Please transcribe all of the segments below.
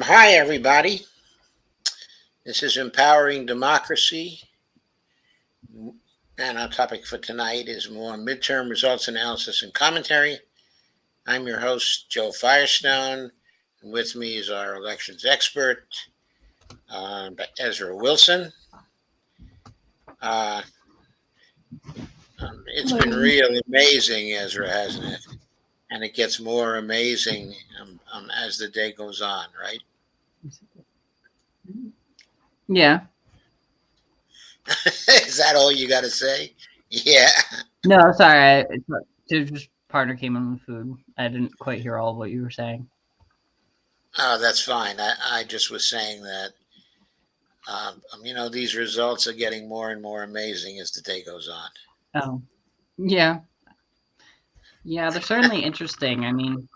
Hi, everybody. This is Empowering Democracy. And our topic for tonight is more midterm results analysis and commentary. I'm your host, Joe Firestone. And with me is our elections expert, Ezra Willson. It's been really amazing, Ezra, hasn't it? And it gets more amazing as the day goes on, right? Yeah. Is that all you got to say? Yeah. No, sorry. Just partner came in with food. I didn't quite hear all of what you were saying. Oh, that's fine. I just was saying that, these results are getting more and more amazing as the day goes on. Oh, yeah. Yeah, they're certainly interesting. I mean,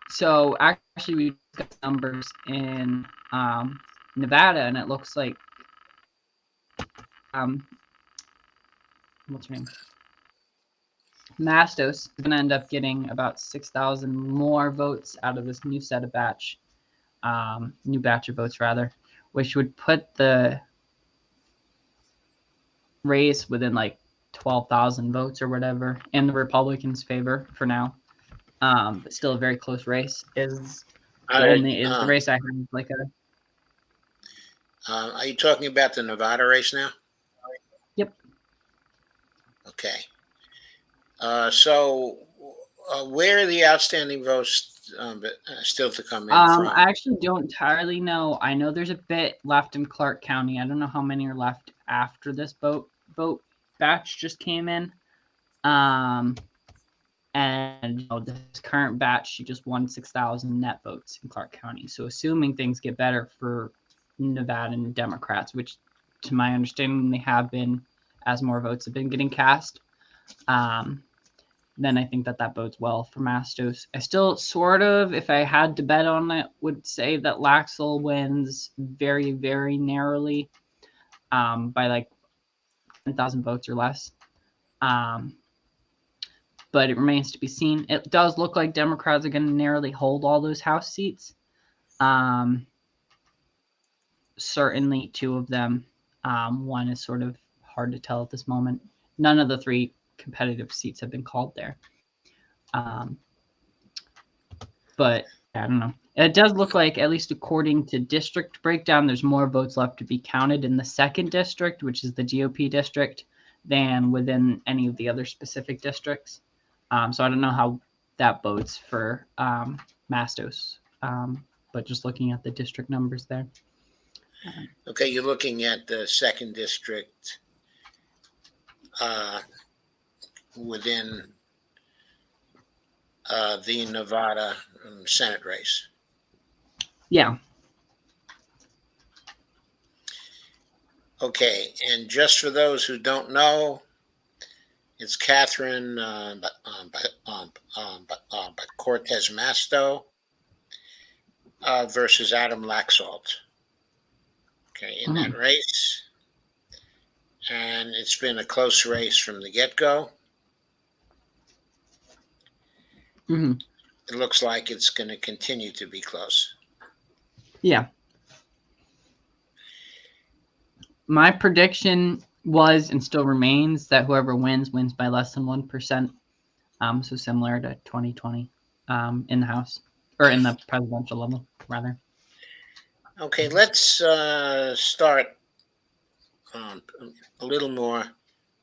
so actually we got numbers in Nevada, and it looks like what's her name? Mastos is going to end up getting about 6,000 more votes out of this new batch of votes rather, which would put the race within like 12,000 votes or whatever in the Republicans' favor for now. But still a very close race. Is the race I heard like a. Are you talking about the Nevada race now? Yep. Okay. So where are the outstanding votes still to come in from? I actually don't entirely know. I know there's a bit left in Clark County. I don't know how many are left after this vote batch just came in. And this current batch, she just won 6,000 net votes in Clark County. So assuming things get better for Nevadan Democrats, which to my understanding they have been as more votes have been getting cast, then I think that bodes well for Mastos. I still sort of, if I had to bet on it, would say that Laxell wins very, very narrowly by like 10,000 votes or less. But it remains to be seen. It does look like Democrats are going to narrowly hold all those House seats. Certainly two of them. One is sort of hard to tell at this moment. None of the three competitive seats have been called there. But I don't know. It does look like, at least according to district breakdown, there's more votes left to be counted in the second district, which is the GOP district, than within any of the other specific districts. So I don't know how that bodes for Mastos, but just looking at the district numbers there. Okay, you're looking at the second district within the Nevada Senate race. Yeah. Okay, and just for those who don't know, it's Catherine Cortez Masto versus Adam Laxalt. Okay, in that race. And it's been a close race from the get-go. Mm-hmm. It looks like it's going to continue to be close. Yeah. My prediction was and still remains that whoever wins by less than 1%. So similar to 2020 in the House, or in the presidential level, rather. Okay, let's start a little more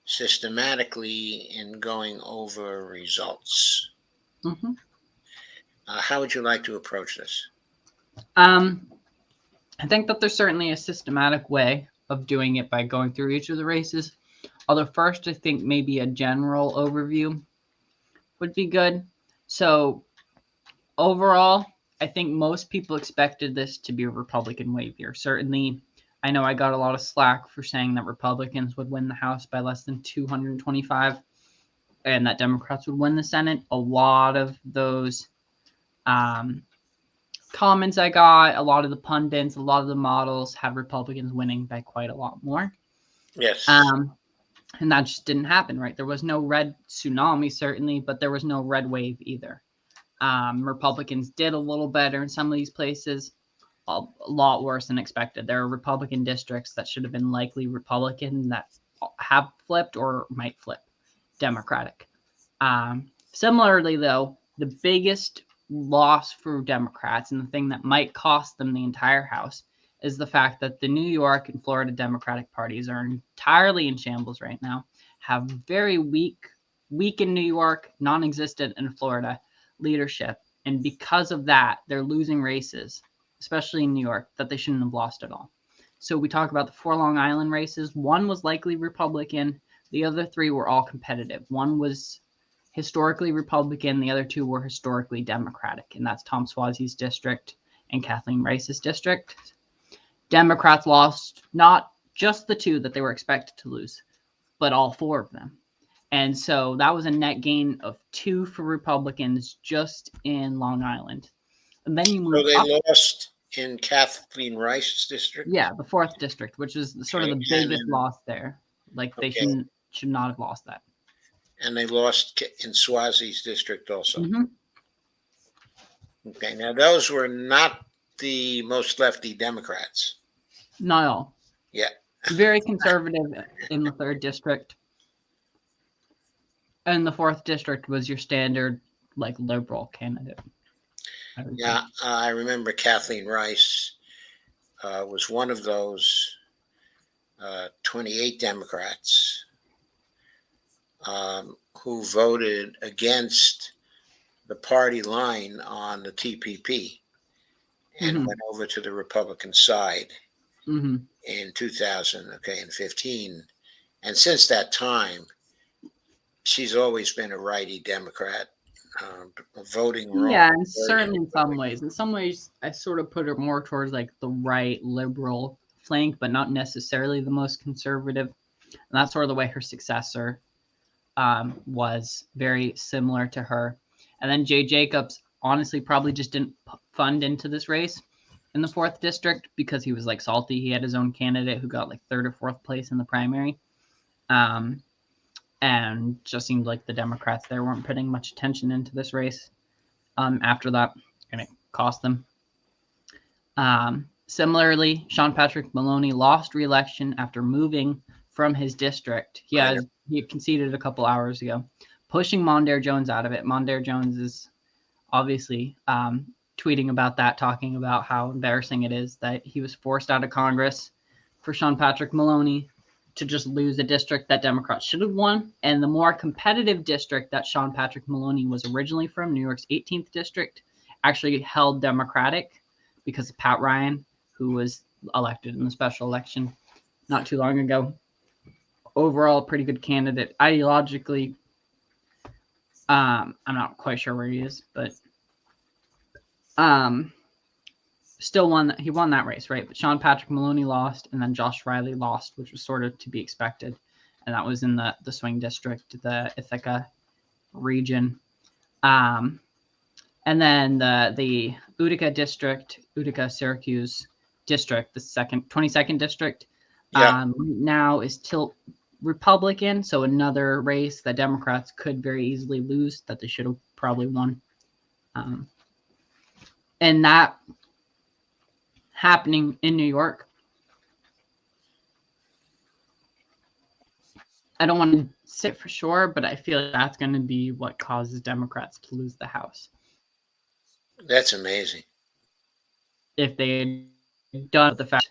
systematically in going over results. Mm-hmm. How would you like to approach this? I think that there's certainly a systematic way of doing it by going through each of the races. Although first, I think maybe a general overview would be good. So overall, I think most people expected this to be a Republican wave year. Certainly, I know I got a lot of slack for saying that Republicans would win the House by less than 225 and that Democrats would win the Senate. A lot of those comments I got, a lot of the pundits, a lot of the models have Republicans winning by quite a lot more. Yes. And that just didn't happen, right? There was no red tsunami, certainly, but there was no red wave either. Republicans did a little better in some of these places, a lot worse than expected. There are Republican districts that should have been likely Republican that have flipped or might flip Democratic. Similarly, though, the biggest loss for Democrats and the thing that might cost them the entire House is the fact that the New York and Florida Democratic parties are entirely in shambles right now, have very weak in New York, non-existent in Florida leadership. And because of that, they're losing races, especially in New York, that they shouldn't have lost at all. So we talk about the 4 Long Island races. One was likely Republican. The other 3 were all competitive. One was historically Republican. The other 2 were historically Democratic, and that's Tom Suozzi's district and Kathleen Rice's district. Democrats lost not just the 2 that they were expected to lose, but all 4 of them. And so that was a net gain of 2 for Republicans just in Long Island. And then you move So they up. lost in Kathleen Rice's district? Yeah, the 4th district, which is sort of the biggest loss there. Like they should not have lost that. And they lost in Suozzi's district also. Mm-hmm. Okay, now those were not the most lefty Democrats. Not all. Yeah. Very conservative in the 3rd district. And the 4th district was your standard, like, liberal candidate. Yeah, I remember Kathleen Rice was one of those 28 Democrats who voted against the party line on the TPP and went over to the Republican side in 2015. And since that time, she's always been a righty Democrat, voting wrong. Yeah, and certainly in some ways. In some ways, I sort of put her more towards like the right liberal flank, but not necessarily the most conservative. And that's sort of the way her successor was very similar to her. And then Jay Jacobs honestly probably just didn't fund into this race in the 4th district because he was like salty. He had his own candidate who got like 3rd or 4th place in the primary. And just seemed like the Democrats there weren't putting much attention into this race after that, and it cost them. Similarly, Sean Patrick Maloney lost re-election after moving from his district. He conceded a couple hours ago, pushing Mondaire Jones out of it. Mondaire Jones is obviously tweeting about that, talking about how embarrassing it is that he was forced out of Congress for Sean Patrick Maloney to just lose a district that Democrats should have won. And the more competitive district that Sean Patrick Maloney was originally from, New York's 18th district, actually held Democratic because of Pat Ryan, who was elected in the special election not too long ago. Overall, pretty good candidate. Ideologically, I'm not quite sure where he is, but still he won that race, right? But Sean Patrick Maloney lost, and then Josh Riley lost, which was sort of to be expected. And that was in the swing district, the Ithaca region. And then the Utica district, Utica-Syracuse district, the 22nd district, now is tilt Republican. So another race that Democrats could very easily lose that they should have probably won. And that happening in New York. I don't want to say for sure, but I feel like that's going to be what causes Democrats to lose the House. That's amazing. If they had done the fact.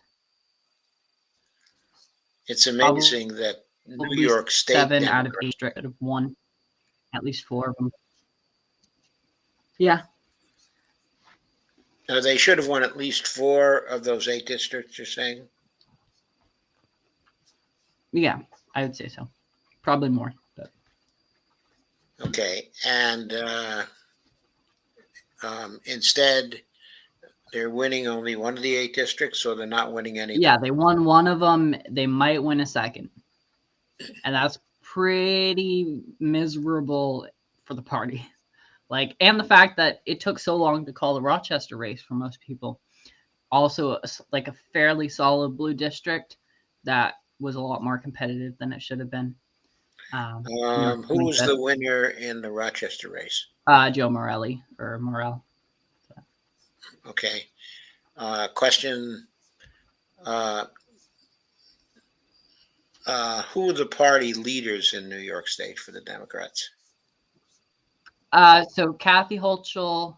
It's amazing that New York State 7 out of 8 districts have won at least 4 of them. Yeah. Now, they should have won at least 4 of those 8 districts, you're saying? Yeah, I would say so. Probably more. But. Okay. And instead, they're winning only one of the 8 districts, so they're not winning any. Yeah, they won one of them. They might win a second. And that's pretty miserable for the party. And the fact that it took so long to call the Rochester race for most people. Also, a fairly solid blue district that was a lot more competitive than it should have been. Who was the winner in the Rochester race? Joe Morelli or Morel. So. Okay. Question. Who are the party leaders in New York State for the Democrats? So Kathy Hochul,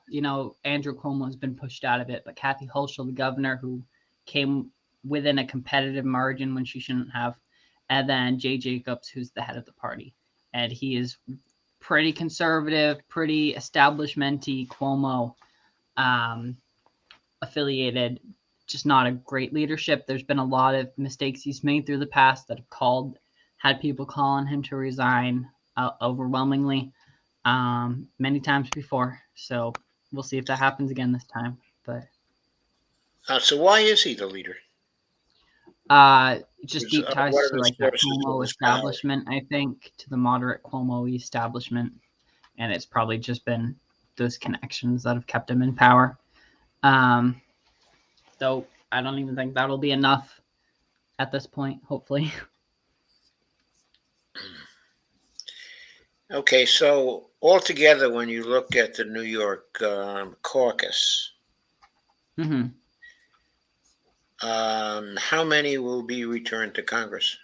Andrew Cuomo has been pushed out of it, but Kathy Hochul, the governor, who came within a competitive margin when she shouldn't have, and then Jay Jacobs, who's the head of the party, and he is pretty conservative, pretty establishment-y, Cuomo affiliated, just not a great leadership. There's been a lot of mistakes he's made through the past that have had people call on him to resign overwhelmingly. Many times before, so we'll see if that happens again this time. But so why is he the leader? Just deep ties to like the Cuomo establishment, I think, to the moderate Cuomo establishment, and it's probably just been those connections that have kept him in power. Though I don't even think that'll be enough at this point. Hopefully. Okay, so altogether, when you look at the New York caucus, how many will be returned to Congress?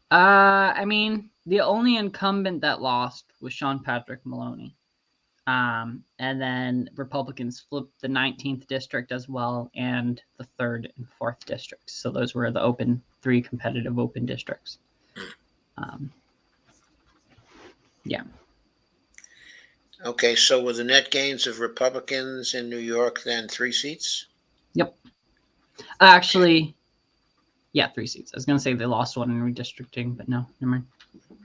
I mean, the only incumbent that lost was Sean Patrick Maloney. And then Republicans flipped the 19th district as well, and the 3rd and 4th districts. So those were the three competitive open districts. Yeah. Okay, so were the net gains of Republicans in New York then 3 seats? Yep. Actually, yeah, 3 seats. I was going to say they lost one in redistricting, but no, never mind.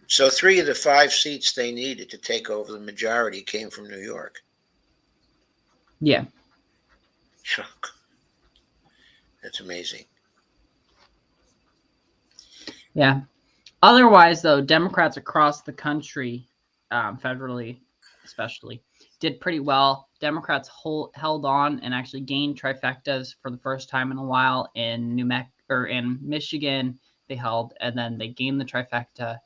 So 3 of the 5 seats they needed to take over the majority came from New York. Yeah. That's amazing. Yeah. Otherwise, though, Democrats across the country, federally especially, did pretty well. Democrats held on and actually gained trifectas for the first time in a while in in Michigan. They held, and then they gained the trifecta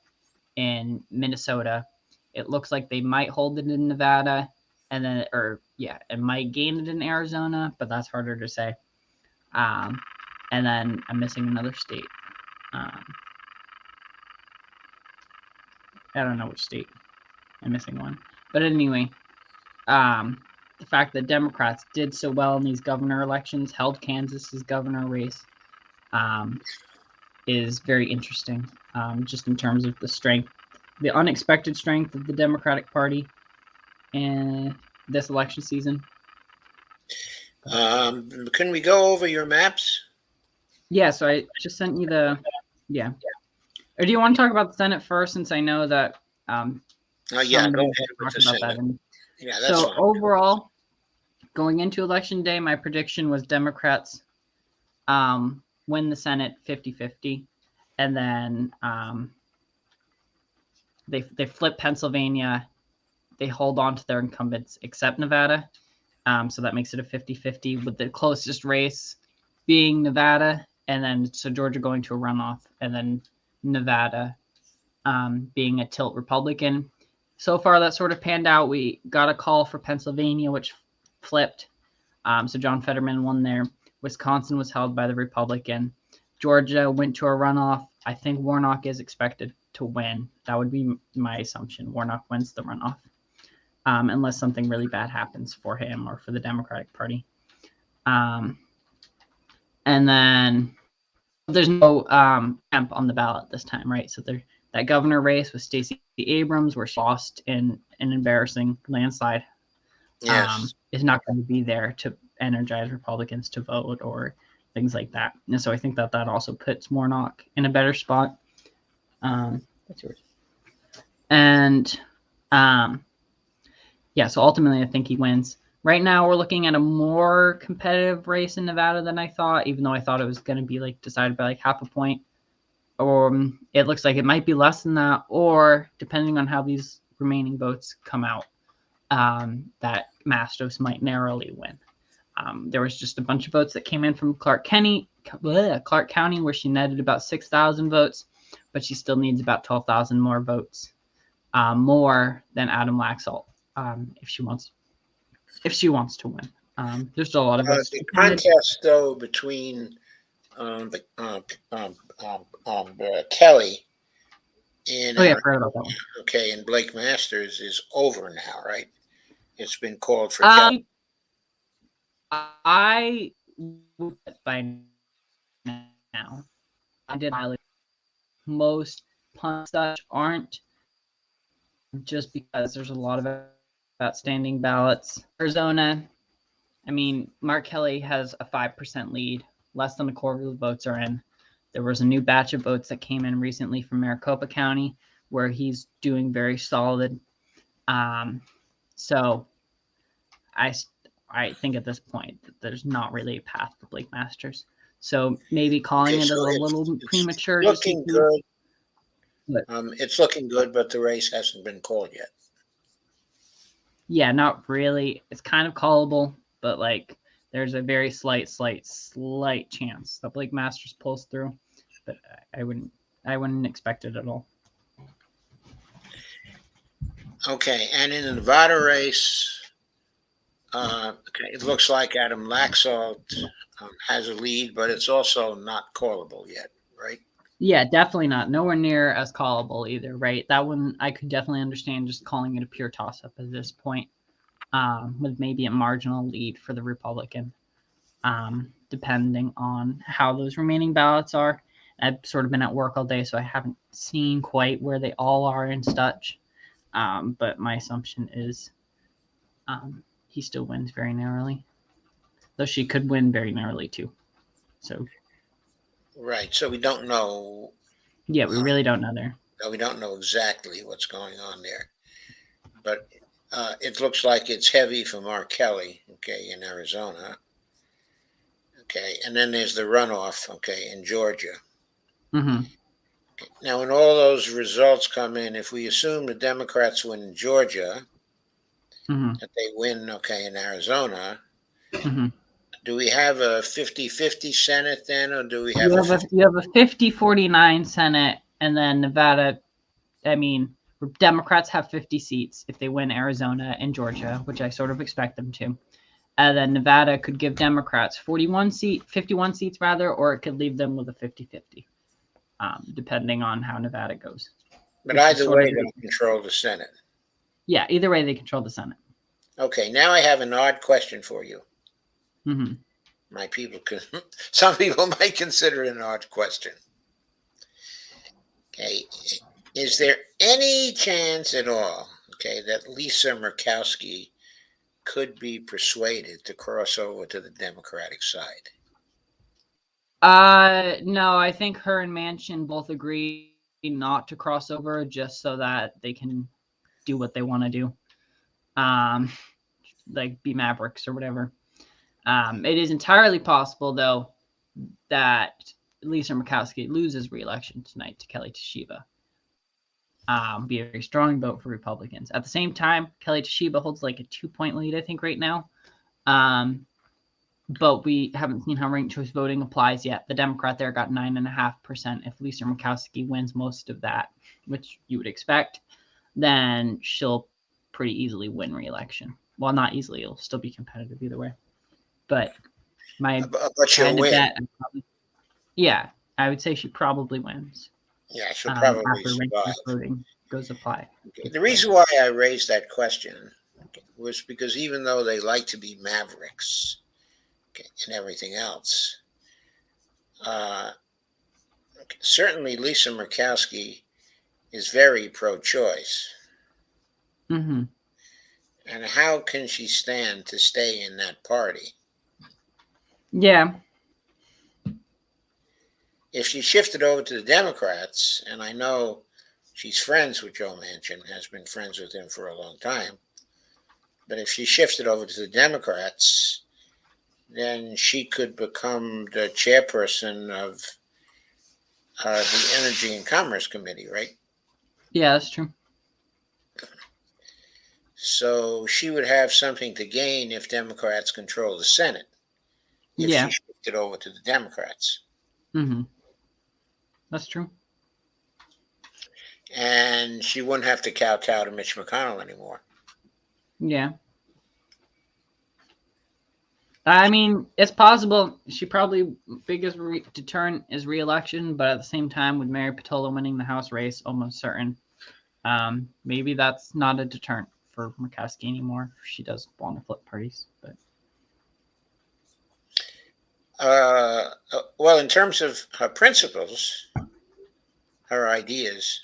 in Minnesota. It looks like they might hold it in Nevada, and might gain it in Arizona, but that's harder to say. And then I'm missing another state. I don't know which state. I'm missing one. But anyway, the fact that Democrats did so well in these governor elections, held Kansas's governor race, is very interesting, just in terms of the strength, the unexpected strength of the Democratic Party in this election season. Can we go over your maps? Yeah, so I just sent you or do you want to talk about the Senate first, since I know that Yeah, go ahead with the Senate. Yeah, that's so fine. Overall, going into Election Day, my prediction was Democrats win the Senate 50-50, and then they flip Pennsylvania. They hold on to their incumbents except Nevada, so that makes it a 50-50, with the closest race being Nevada, and then so Georgia going to a runoff, and then Nevada being a tilt Republican. So far, that sort of panned out. We got a call for Pennsylvania, which flipped. So John Fetterman won there. Wisconsin was held by the Republican. Georgia went to a runoff. I think Warnock is expected to win. That would be my assumption. Warnock wins the runoff, unless something really bad happens for him or for the Democratic Party. And then there's no Kemp on the ballot this time, right? So that governor race with Stacey Abrams, where she lost in an embarrassing landslide, is not going to be there to energize Republicans to vote or things like that. And so I think that also puts Warnock in a better spot. That's yours. And so ultimately I think he wins. Right now we're looking at a more competitive race in Nevada than I thought, even though I thought it was going to be decided by half a point. Or it looks like it might be less than that, or depending on how these remaining votes come out, that Mastos might narrowly win. There was just a bunch of votes that came in from Clark County, where she netted about 6,000 votes. but she still needs about 12,000 more votes, more than Adam Laxalt, if she wants to win. There's still a lot of votes. The contest, though, between Kelly and I forgot about that one. and Blake Masters is over now, right? It's been called for Kelly. I would by now. I did most punts such aren't, just because there's a lot of outstanding ballots. Arizona, I mean, Mark Kelly has a 5% lead. Less than a quarter of the votes are in. There was a new batch of votes that came in recently from Maricopa County, where he's doing very solid. So I think at this point that there's not really a path for Blake Masters. So maybe calling it a little premature. Looking good. It's looking good, but the race hasn't been called yet. Yeah, not really. It's kind of callable, but like there's a very slight chance that Blake Masters pulls through. But I wouldn't expect it at all. Okay, and in the Nevada race, it looks like Adam Laxalt has a lead, but it's also not callable yet, right? Yeah, definitely not. Nowhere near as callable either, right? That one I could definitely understand just calling it a pure toss-up at this point, with maybe a marginal lead for the Republican, depending on how those remaining ballots are. I've sort of been at work all day, so I haven't seen quite where they all are and such. But my assumption is he still wins very narrowly, though she could win very narrowly too. So, right. So we don't know. Yeah, we really don't know there. We don't know exactly what's going on there, but it looks like it's heavy for Mark Kelly, in Arizona. And then there's the runoff, in Georgia. Mm-hmm. Now, when all those results come in, if we assume the Democrats win in Georgia, that they win, in Arizona, do we have a 50-50 Senate then, or do we have you have a 50-49 Senate, and then Nevada, I mean, Democrats have 50 seats if they win Arizona and Georgia, which I sort of expect them to. And then Nevada could give Democrats 51 seats rather, or it could leave them with a 50-50. Depending on how Nevada goes. But either way, they control the Senate. Yeah, either way, they control the Senate. Okay, now I have an odd question for you. Mm-hmm. Some people might consider it an odd question. Okay, is there any chance at all, that Lisa Murkowski could be persuaded to cross over to the Democratic side? No, I think her and Manchin both agree not to cross over, just so that they can do what they want to do. Like be Mavericks or whatever. It is entirely possible, though, that Lisa Murkowski loses re-election tonight to Kelly Toshiba. Be a very strong vote for Republicans. At the same time, Kelly Toshiba holds like a 2-point lead, I think, right now. But we haven't seen how ranked choice voting applies yet. The Democrat there got 9.5%. If Lisa Murkowski wins most of that, which you would expect, then she'll pretty easily win re-election. Well, not easily. It'll still be competitive either way. But my kind of bet, I would say she probably wins. Yeah, she'll probably after ranked survive. choice voting goes apply. The reason why I raised that question was because even though they like to be mavericks and everything else, certainly Lisa Murkowski is very pro-choice. Mm-hmm. And how can she stand to stay in that party? Yeah. If she shifted over to the Democrats, and I know she's friends with Joe Manchin, has been friends with him for a long time, but if she shifted over to the Democrats, then she could become the chairperson of the Energy and Commerce Committee, right? Yeah, that's true. So she would have something to gain if Democrats control the Senate, if she shifted over to the Democrats. Mm-hmm. That's true. and she wouldn't have to kowtow to Mitch McConnell anymore. Yeah. I mean, it's possible. She probably biggest deterrent is re-election, but at the same time, with Mary Patola winning the House race, almost certain, maybe that's not a deterrent for Murkowski anymore. She does want to flip parties, but well, in terms of her principles, her ideas,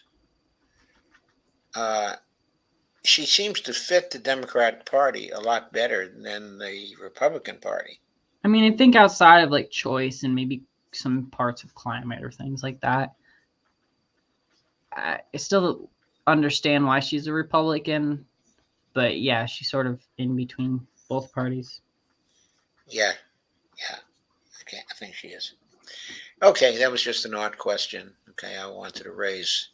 she seems to fit the Democratic Party a lot better than the Republican Party. I mean, I think outside of like choice and maybe some parts of climate or things like that, I still understand why she's a Republican, but yeah, she's sort of in between both parties. Yeah. Okay, I think she is. Okay, that was just an odd question. Okay, I wanted to raise.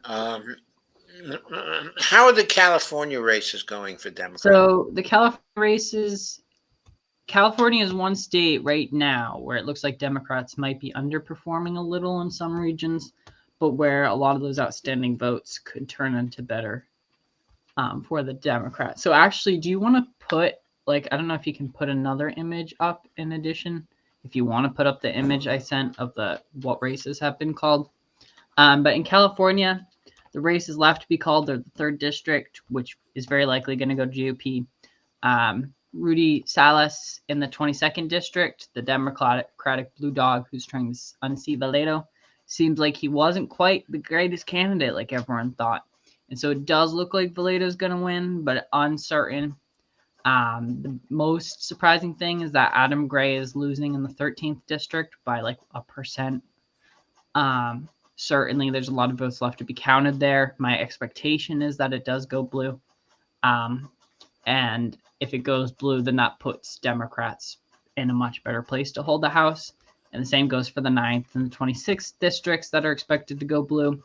How are the California races going for Democrats? So the California races, California is one state right now where it looks like Democrats might be underperforming a little in some regions, but where a lot of those outstanding votes could turn into better for the Democrats. So actually, do you want to put, like, I don't know if you can put another image up in addition, if you want to put up the image I sent of what races have been called. But in California, the race is left to be called the 3rd district, which is very likely going to go to GOP. Rudy Salas in the 22nd district, the Democratic blue dog who's trying to unseat Vallejo, seems like he wasn't quite the greatest candidate like everyone thought. And so it does look like Vallejo's going to win, but uncertain. The most surprising thing is that Adam Gray is losing in the 13th district by like 1%. Certainly, there's a lot of votes left to be counted there. My expectation is that it does go blue. And if it goes blue, then that puts Democrats in a much better place to hold the House. And the same goes for the 9th and the 26th districts that are expected to go blue.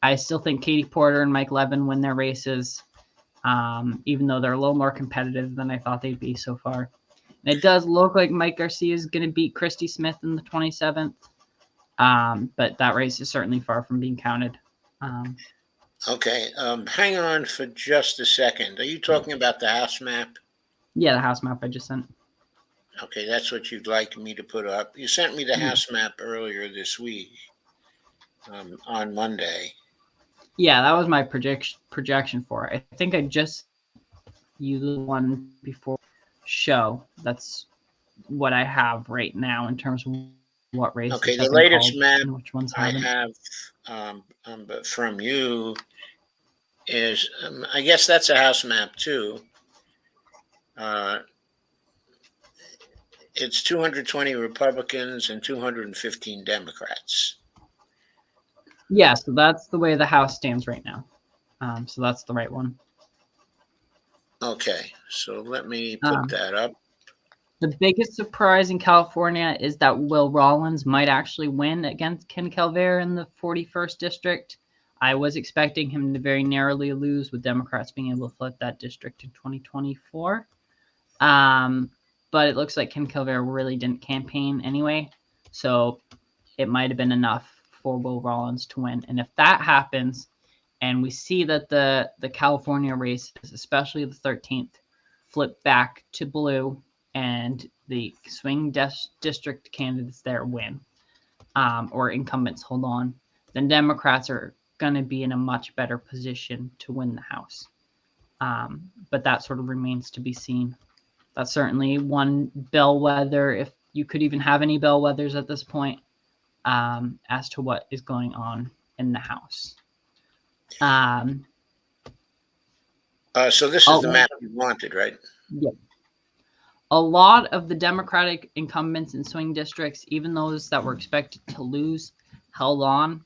I still think Katie Porter and Mike Levin win their races, even though they're a little more competitive than I thought they'd be so far. And it does look like Mike Garcia is going to beat Christy Smith in the 27th, but that race is certainly far from being counted. Okay, hang on for just a second. Are you talking about the House map? Yeah, the House map I just sent. Okay, that's what you'd like me to put up. You sent me the House map earlier this week, on Monday. Yeah, that was my projection for it. I think I just used the one before show. That's what I have right now in terms of what races. Okay, the latest map which ones I have from you is, I guess that's a House map too. It's 220 Republicans and 215 Democrats. Yeah, so that's the way the House stands right now. So that's the right one. Okay, so let me put that up. The biggest surprise in California is that Will Rollins might actually win against Ken Calvert in the 41st district. I was expecting him to very narrowly lose, with Democrats being able to flip that district in 2024. But it looks like Ken Calvert really didn't campaign anyway, so it might have been enough for Will Rollins to win. And if that happens, and we see that the California races, especially the 13th, flip back to blue, and the swing district candidates there win, or incumbents hold on, then Democrats are going to be in a much better position to win the House. But that sort of remains to be seen. That's certainly one bellwether, if you could even have any bellwethers at this point, as to what is going on in the House. So this is the map you wanted, right? Yeah. A lot of the Democratic incumbents in swing districts, even those that were expected to lose, held on.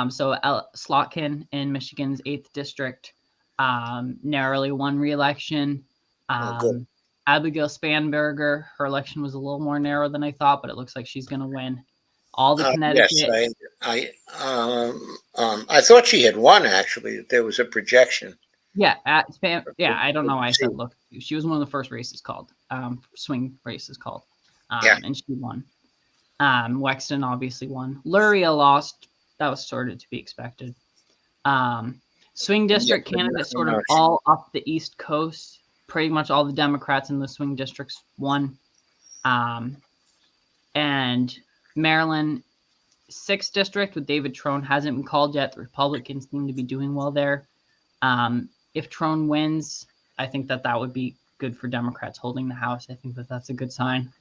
So Slotkin in Michigan's 8th district narrowly won re-election. Abigail Spanberger, her election was a little more narrow than I thought, but it looks like she's going to win. All the Connecticut. Yes, I thought she had won, actually. There was a projection. Yeah, I don't know why I said look. She was one of the first races called, swing races called, and she won. Wexton obviously won. Luria lost. That was sort of to be expected. Swing district but candidates no, sort of all up the East Coast. Pretty much all the Democrats in the swing districts won. And Maryland 6th district with David Trone hasn't been called yet. The Republicans seem to be doing well there. If Trone wins, I think that would be good for Democrats holding the House. I think that's a good sign.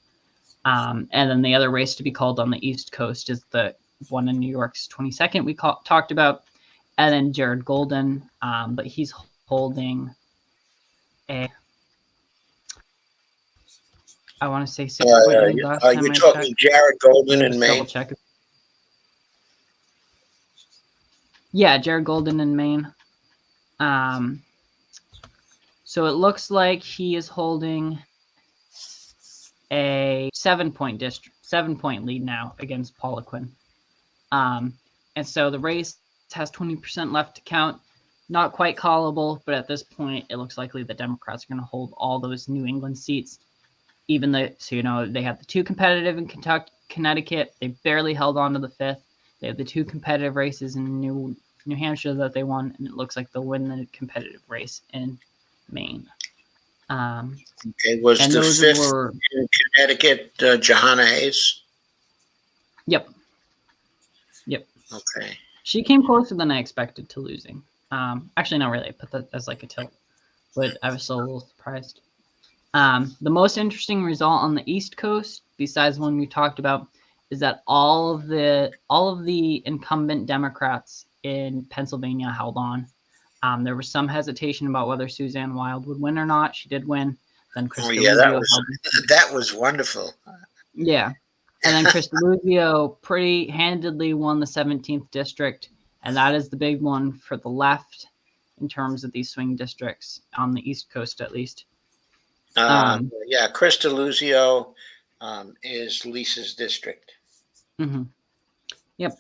And then the other race to be called on the East Coast is the one in New York's 22nd we talked about. And then Jared Golden, but he's holding I want to say 6 foot. Are you talking Jared Golden in Maine? Double check. Yeah, Jared Golden in Maine. So it looks like he is holding a 7-point lead now against Poliquin. And so the race has 20% left to count. Not quite callable, but at this point, it looks likely the Democrats are going to hold all those New England seats. Even though, they have the 2 competitive in Connecticut. They barely held on to the 5th. They have the 2 competitive races in New Hampshire that they won, and it looks like they'll win the competitive race in Maine. Okay, was the 5th in Connecticut Johanna Hayes? Yep. Okay. She came closer than I expected to losing. Actually, not really. I put that as like a tilt, but I was still a little surprised. The most interesting result on the East Coast, besides one we talked about, is that all of the incumbent Democrats in Pennsylvania held on. There was some hesitation about whether Suzanne Wild would win or not. She did win. Then Chris that was wonderful. Yeah. And then Chris DeLuzio pretty handedly won the 17th district. And that is the big one for the left in terms of these swing districts on the East Coast, at least. Chris DeLuzio is Lisa's district. Mm-hmm. Yep.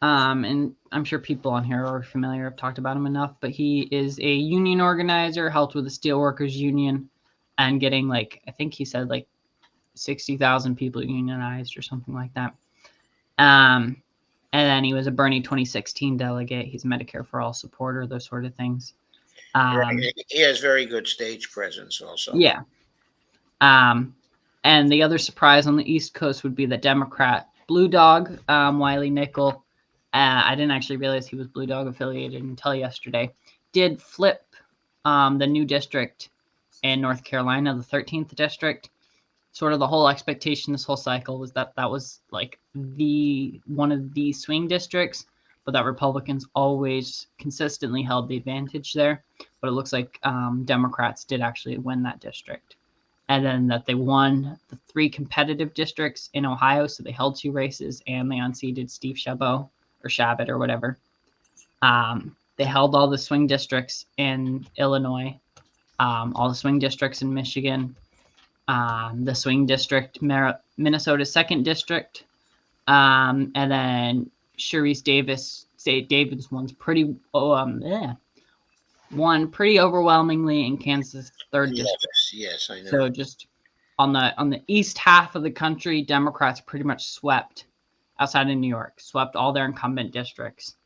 And I'm sure people on here are familiar. I've talked about him enough, but he is a union organizer, helped with the Steelworkers Union, and getting I think he said 60,000 people unionized or something like that. And then he was a Bernie 2016 delegate. He's a Medicare for All supporter, those sort of things. He has very good stage presence also. Yeah. And the other surprise on the East Coast would be the Democrat Blue Dog, Wiley Nickel. I didn't actually realize he was Blue Dog affiliated until yesterday. Did flip the new district in North Carolina, the 13th district. Sort of the whole expectation this whole cycle was that was one of the swing districts, but that Republicans always consistently held the advantage there. But it looks like Democrats did actually win that district. And then that they won the 3 competitive districts in Ohio, so they held 2 races, and they unseated Steve Chabot or Shabbat or whatever. They held all the swing districts in Illinois, all the swing districts in Michigan, the swing district, Minnesota's 2nd district, and then Sharice David's won pretty overwhelmingly in Kansas 3rd district. Yes, I know. So just on the east half of the country, Democrats pretty much swept outside of New York, swept all their incumbent districts,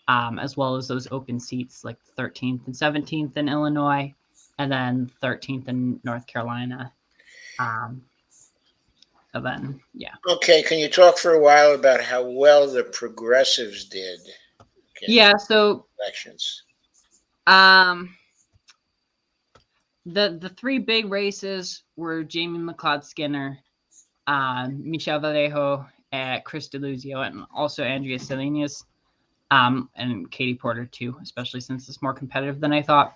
as well as those open seats like 13th and 17th in Illinois, and then 13th in North Carolina. Okay, can you talk for a while about how well the progressives did? So elections. The 3 big races were Jamie McLeod Skinner, Michelle Vallejo, Chris DeLuzio, and also Andrea Salinas, and Katie Porter too, especially since it's more competitive than I thought.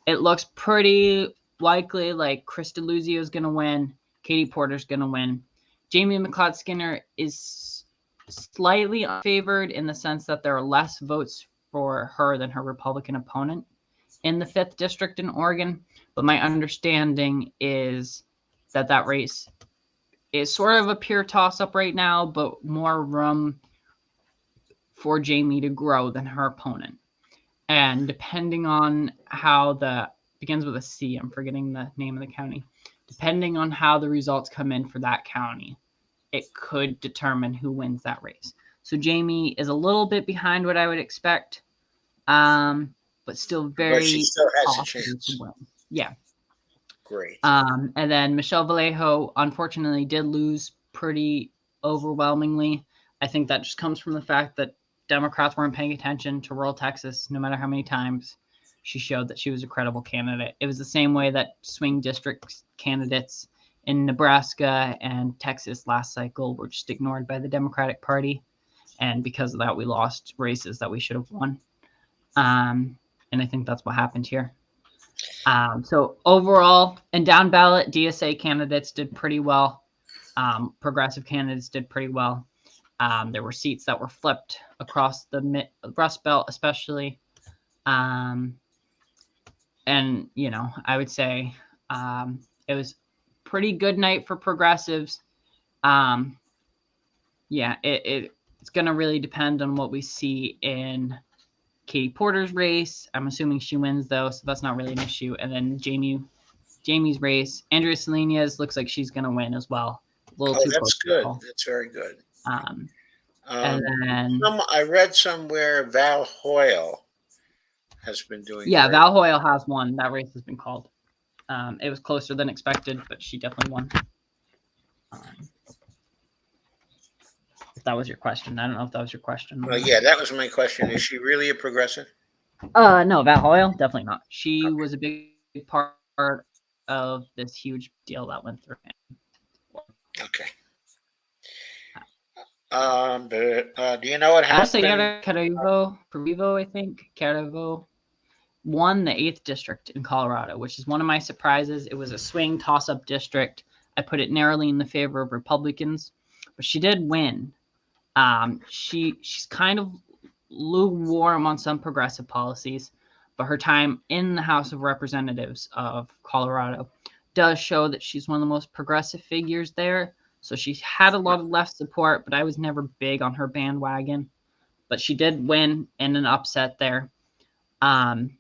It looks pretty likely like Chris DeLuzio is going to win, Katie Porter's going to win. Jamie McLeod Skinner is slightly unfavored in the sense that there are less votes for her than her Republican opponent in the 5th district in Oregon. But my understanding is that race is sort of a pure toss-up right now, but more room for Jamie to grow than her opponent. And depending on how begins with a C, I'm forgetting the name of the county. Depending on how the results come in for that county, it could determine who wins that race. So Jamie is a little bit behind what I would expect, but still But she very still has a possible to chance. win. Yeah. Great. And then Michelle Vallejo unfortunately did lose pretty overwhelmingly. I think that just comes from the fact that Democrats weren't paying attention to rural Texas, no matter how many times she showed that she was a credible candidate. It was the same way that swing district candidates in Nebraska and Texas last cycle were just ignored by the Democratic Party. And because of that, we lost races that we should have won. And I think that's what happened here. So overall, and down ballot, DSA candidates did pretty well. Progressive candidates did pretty well. There were seats that were flipped across the Rust Belt, especially. And, you know, I would say it was pretty good night for progressives. Yeah, it's going to really depend on what we see in Katie Porter's race. I'm assuming she wins, though, so that's not really an issue. And then Jamie's race. Andrea Salinas looks like she's going to win as well. A little too That's close. good. That's very good. And then I read somewhere Val Hoyle has been doing. Yeah, great. Val Hoyle has won. That race has been called. It was closer than expected, but she definitely won. If that was your question. I don't know if that was your question. Well, yeah, that was my question. Is she really a progressive? No, Val Hoyle, definitely not. She was a big part of this huge deal that went through. Okay. Do you know what happened? Caravevo, I think. Caravevo won the 8th district in Colorado, which is one of my surprises. It was a swing toss-up district. I put it narrowly in the favor of Republicans, but she did win. She's kind of lukewarm on some progressive policies, but her time in the House of Representatives of Colorado does show that she's one of the most progressive figures there. So she had a lot of left support, but I was never big on her bandwagon. But she did win in an upset there. And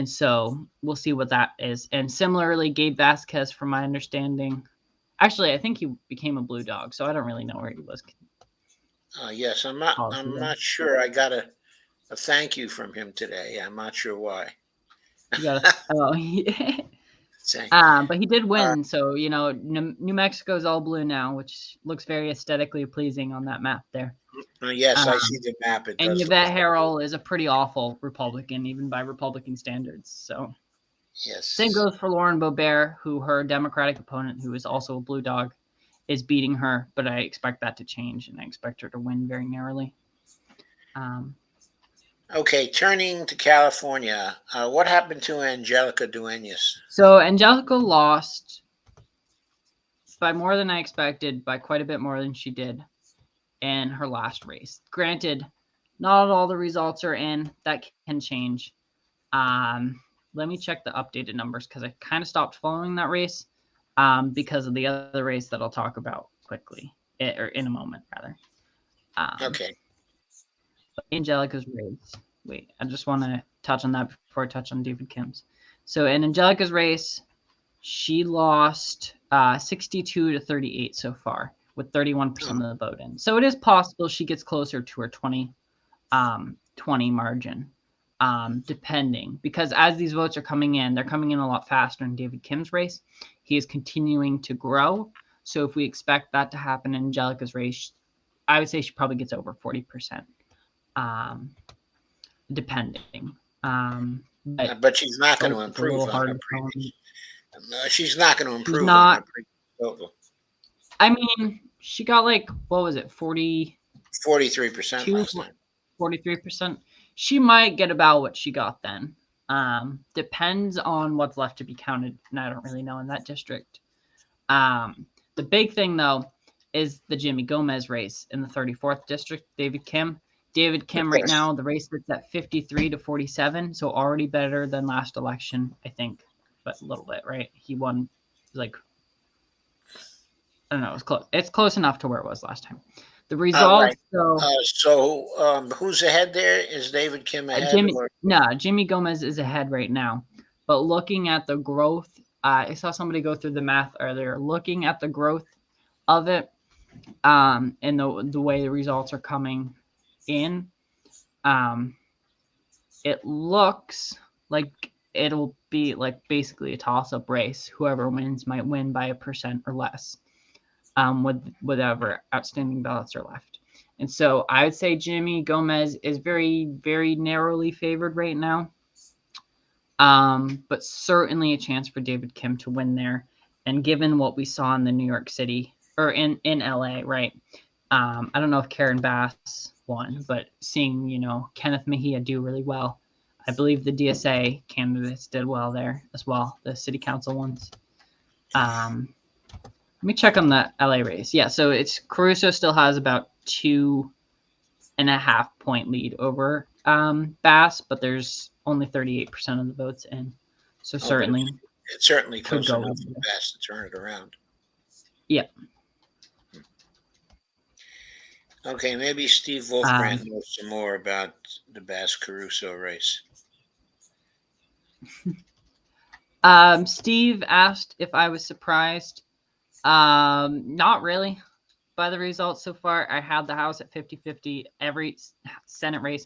so we'll see what that is. And similarly, Gabe Vasquez, from my understanding, actually, I think he became a blue dog, so I don't really know where he was. Yes, I'm not sure. I got a thank you from him today. I'm not sure why. You got oh, yeah. But he did win, so you know, New Mexico's all blue now, which looks very aesthetically pleasing on that map there. Yes, I see the map. And Yvette Harrell is a pretty awful Republican, even by Republican standards. So, yes. Same goes for Lauren Boebert, who her Democratic opponent, who is also a blue dog, is beating her. But I expect that to change, and I expect her to win very narrowly. Okay, turning to California, what happened to Angelica Duenas? So Angelica lost by more than I expected, by quite a bit more than she did in her last race. Granted, not all the results are in. That can change. Let me check the updated numbers because I kind of stopped following that race because of the other race that I'll talk about quickly, or in a moment, rather. Okay. Angelica's race. Wait, I just want to touch on that before I touch on David Kim's. So in Angelica's race, she lost 62 to 38 so far, with 31% of the vote in. So it is possible she gets closer to her 20 margin, depending. Because as these votes are coming in, they're coming in a lot faster in David Kim's race. He is continuing to grow. So if we expect that to happen in Angelica's race, I would say she probably gets over 40%, depending. But she's not going to improve on her previous. She's not going to improve on her previous total. I mean, she got like, what was it, 43% last time. 43%. She might get about what she got then. Depends on what's left to be counted, and I don't really know in that district. The big thing, though, is the Jimmy Gomez race in the 34th district, David Kim. David Kim right now, the race is at 53 to 47, so already better than last election, I think, but a little bit, right? He won, like, I don't know, it was close. It's close enough to where it was last time. The results, so who's ahead there? Is David Kim ahead? Jimmy Gomez is ahead right now. But looking at the growth, I saw somebody go through the math earlier. Looking at the growth of it, and the way the results are coming in, it looks like it'll be like basically a toss-up race. Whoever wins might win by 1% or less, with whatever outstanding ballots are left. And so I would say Jimmy Gomez is very, very narrowly favored right now. But certainly a chance for David Kim to win there. And given what we saw in the New York City or in LA, right? I don't know if Karen Bass won, but seeing, Kenneth Mejia do really well. I believe the DSA candidates did well there as well, the city council ones. Let me check on the LA race. Yeah, so it's Caruso still has about 2.5 point lead over Bass, but there's only 38% of the votes in. So certainly it's certainly could close go enough for Bass to turn it around. Yep. Okay, maybe Steve Wolfbrand knows some more about the Bass Caruso race. Steve asked if I was surprised. Not really by the results so far. I had the House at 50-50. Every Senate race,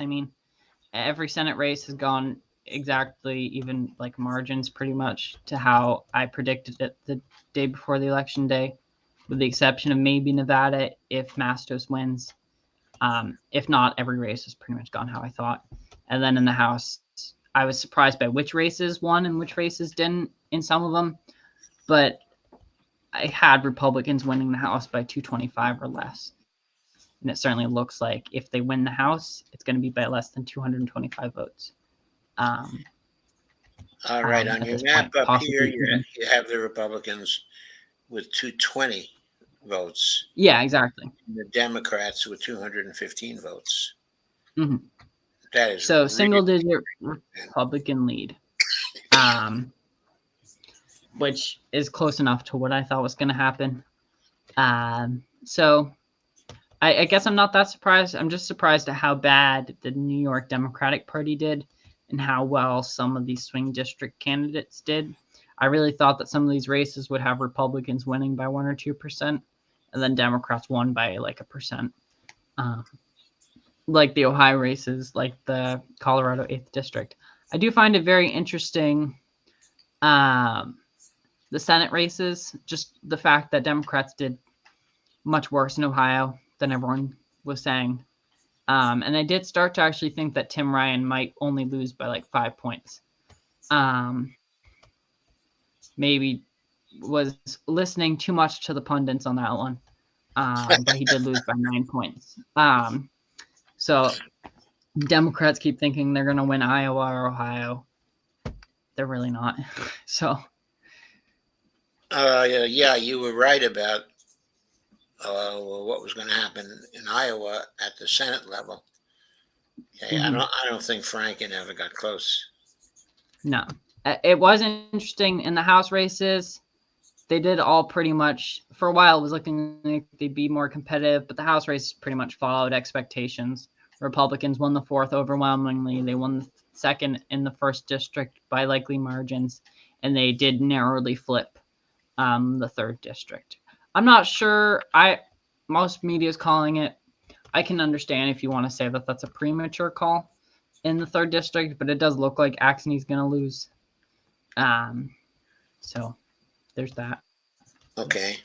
every Senate race has gone exactly even like margins pretty much to how I predicted it the day before the election day, with the exception of maybe Nevada if Mastos wins. If not, every race has pretty much gone how I thought. And then in the House, I was surprised by which races won and which races didn't in some of them. But I had Republicans winning the House by 225 or less. And it certainly looks like if they win the House, it's going to be by less than 225 votes. All right. On your map up here, you have the Republicans with 220 votes. Yeah, exactly. And the Democrats with 215 votes. Mm-hmm. That is so really single-digit Republican lead, which is close enough to what I thought was going to happen. So I guess I'm not that surprised. I'm just surprised at how bad the New York Democratic Party did and how well some of these swing district candidates did. I really thought that some of these races would have Republicans winning by 1 or 2%, and then Democrats won by like 1%. Like the Ohio races, like the Colorado 8th District. I do find it very interesting, the Senate races, just the fact that Democrats did much worse in Ohio than everyone was saying. And I did start to actually think that Tim Ryan might only lose by like 5 points. Maybe was listening too much to the pundits on that one. But he did lose by 9 points. So Democrats keep thinking they're going to win Iowa or Ohio. They're really not. So. Yeah, you were right about what was going to happen in Iowa at the Senate level. Okay, I don't think Franken ever got close. No, it was interesting in the House races. They did all pretty much for a while. It was looking like they'd be more competitive, but the House races pretty much followed expectations. Republicans won the 4th overwhelmingly. They won the 2nd in the 1st district by likely margins, and they did narrowly flip the 3rd district. I'm not sure. Most media is calling it. I can understand if you want to say that that's a premature call in the 3rd district, but it does look like Axne's going to lose. So there's that. Okay.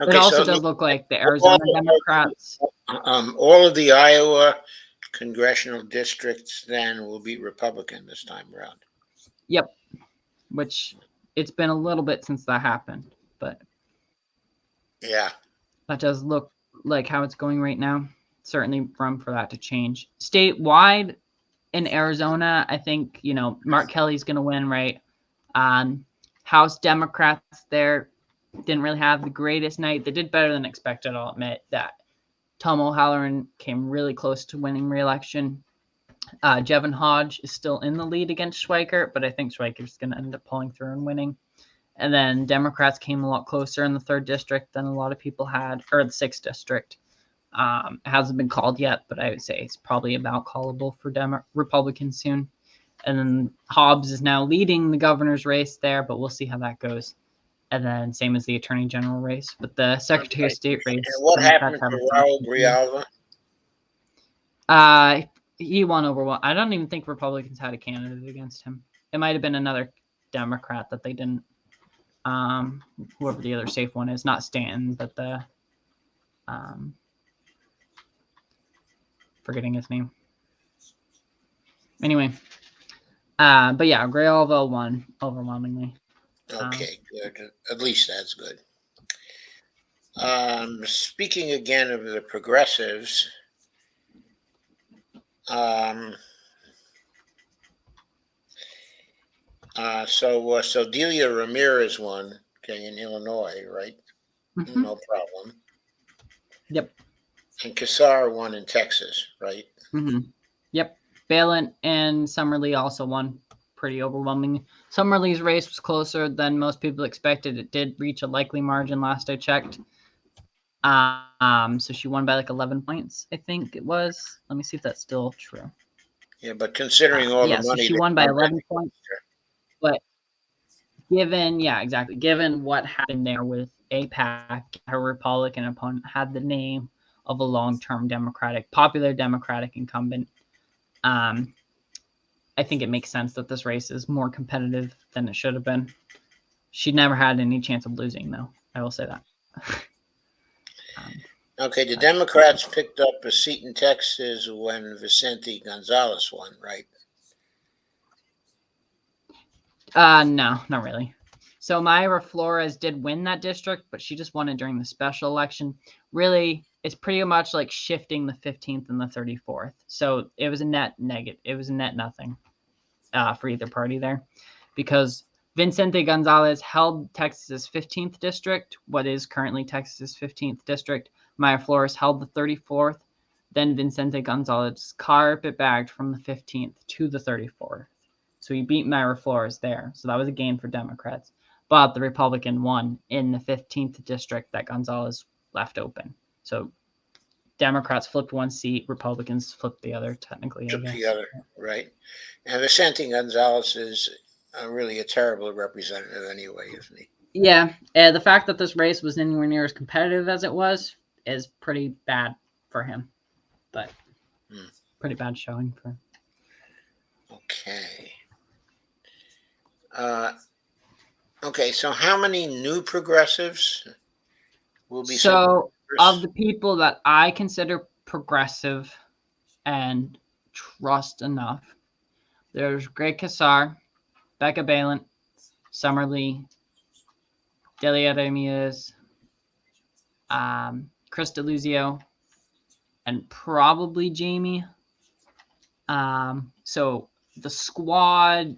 It also does look like the Arizona Democrats. All of the Iowa congressional districts then will be Republican this time around. Yep. Which it's been a little bit since that happened, but yeah, that does look like how it's going right now. Certainly room for that to change. Statewide in Arizona, I think, Mark Kelly's going to win, right? House Democrats there didn't really have the greatest night. They did better than expected, I'll admit that. Tom O'Halloran came really close to winning re-election. Jevin Hodge is still in the lead against Schweikert, but I think Schweikert's going to end up pulling through and winning. And then Democrats came a lot closer in the 3rd district than a lot of people had, or the 6th district. It hasn't been called yet, but I would say it's probably about callable for Republicans soon. And then Hobbs is now leading the governor's race there, but we'll see how that goes. And then same as the attorney general race, but the secretary of state race. And what happened to Raul Grijalva? He won over. I don't even think Republicans had a candidate against him. It might have been another Democrat that they didn't. Whoever the other safe one is, not Stanton, but the forgetting his name. Anyway, but yeah, Gray Allville won overwhelmingly. Okay, good. At least that's good. Speaking again of the progressives, so Delia Ramirez won, okay, in Illinois, right? Mm-hmm. No problem. Yep. And Kassar won in Texas, right? Mm-hmm. Yep. Balint and Summerlee also won pretty overwhelming. Summerlee's race was closer than most people expected. It did reach a likely margin last I checked. So she won by like 11 points, I think it was. Let me see if that's still true. Yeah, but considering all the money, so she won by 11 points. But given what happened there with AIPAC, her Republican opponent had the name of a long-term popular Democratic incumbent. I think it makes sense that this race is more competitive than it should have been. She never had any chance of losing, though. I will say that. Okay, the Democrats picked up a seat in Texas when Vicente Gonzalez won, right? No, not really. So Mayra Flores did win that district, but she just won it during the special election. Really, it's pretty much like shifting the 15th and the 34th. So it was a net negative. It was a net nothing for either party there, because Vicente Gonzalez held Texas's 15th district, what is currently Texas's 15th district. Mayra Flores held the 34th. Then Vicente Gonzalez carpetbagged from the 15th to the 34th. So he beat Mayra Flores there. So that was a gain for Democrats. But the Republican won in the 15th district that Gonzalez left open. So Democrats flipped one seat, Republicans flipped the other, technically. Took the other, right? And Vicente Gonzalez is really a terrible representative anyway, isn't he? Yeah, the fact that this race was anywhere near as competitive as it was is pretty bad for him. But pretty bad showing for him. Okay. Okay, so how many new progressives will be? So of the people that I consider progressive and trust enough, there's Greg Kassar, Becca Balint, Summerlee, Delia Ramirez, Chris DeLuzio, and probably Jamie. So the squad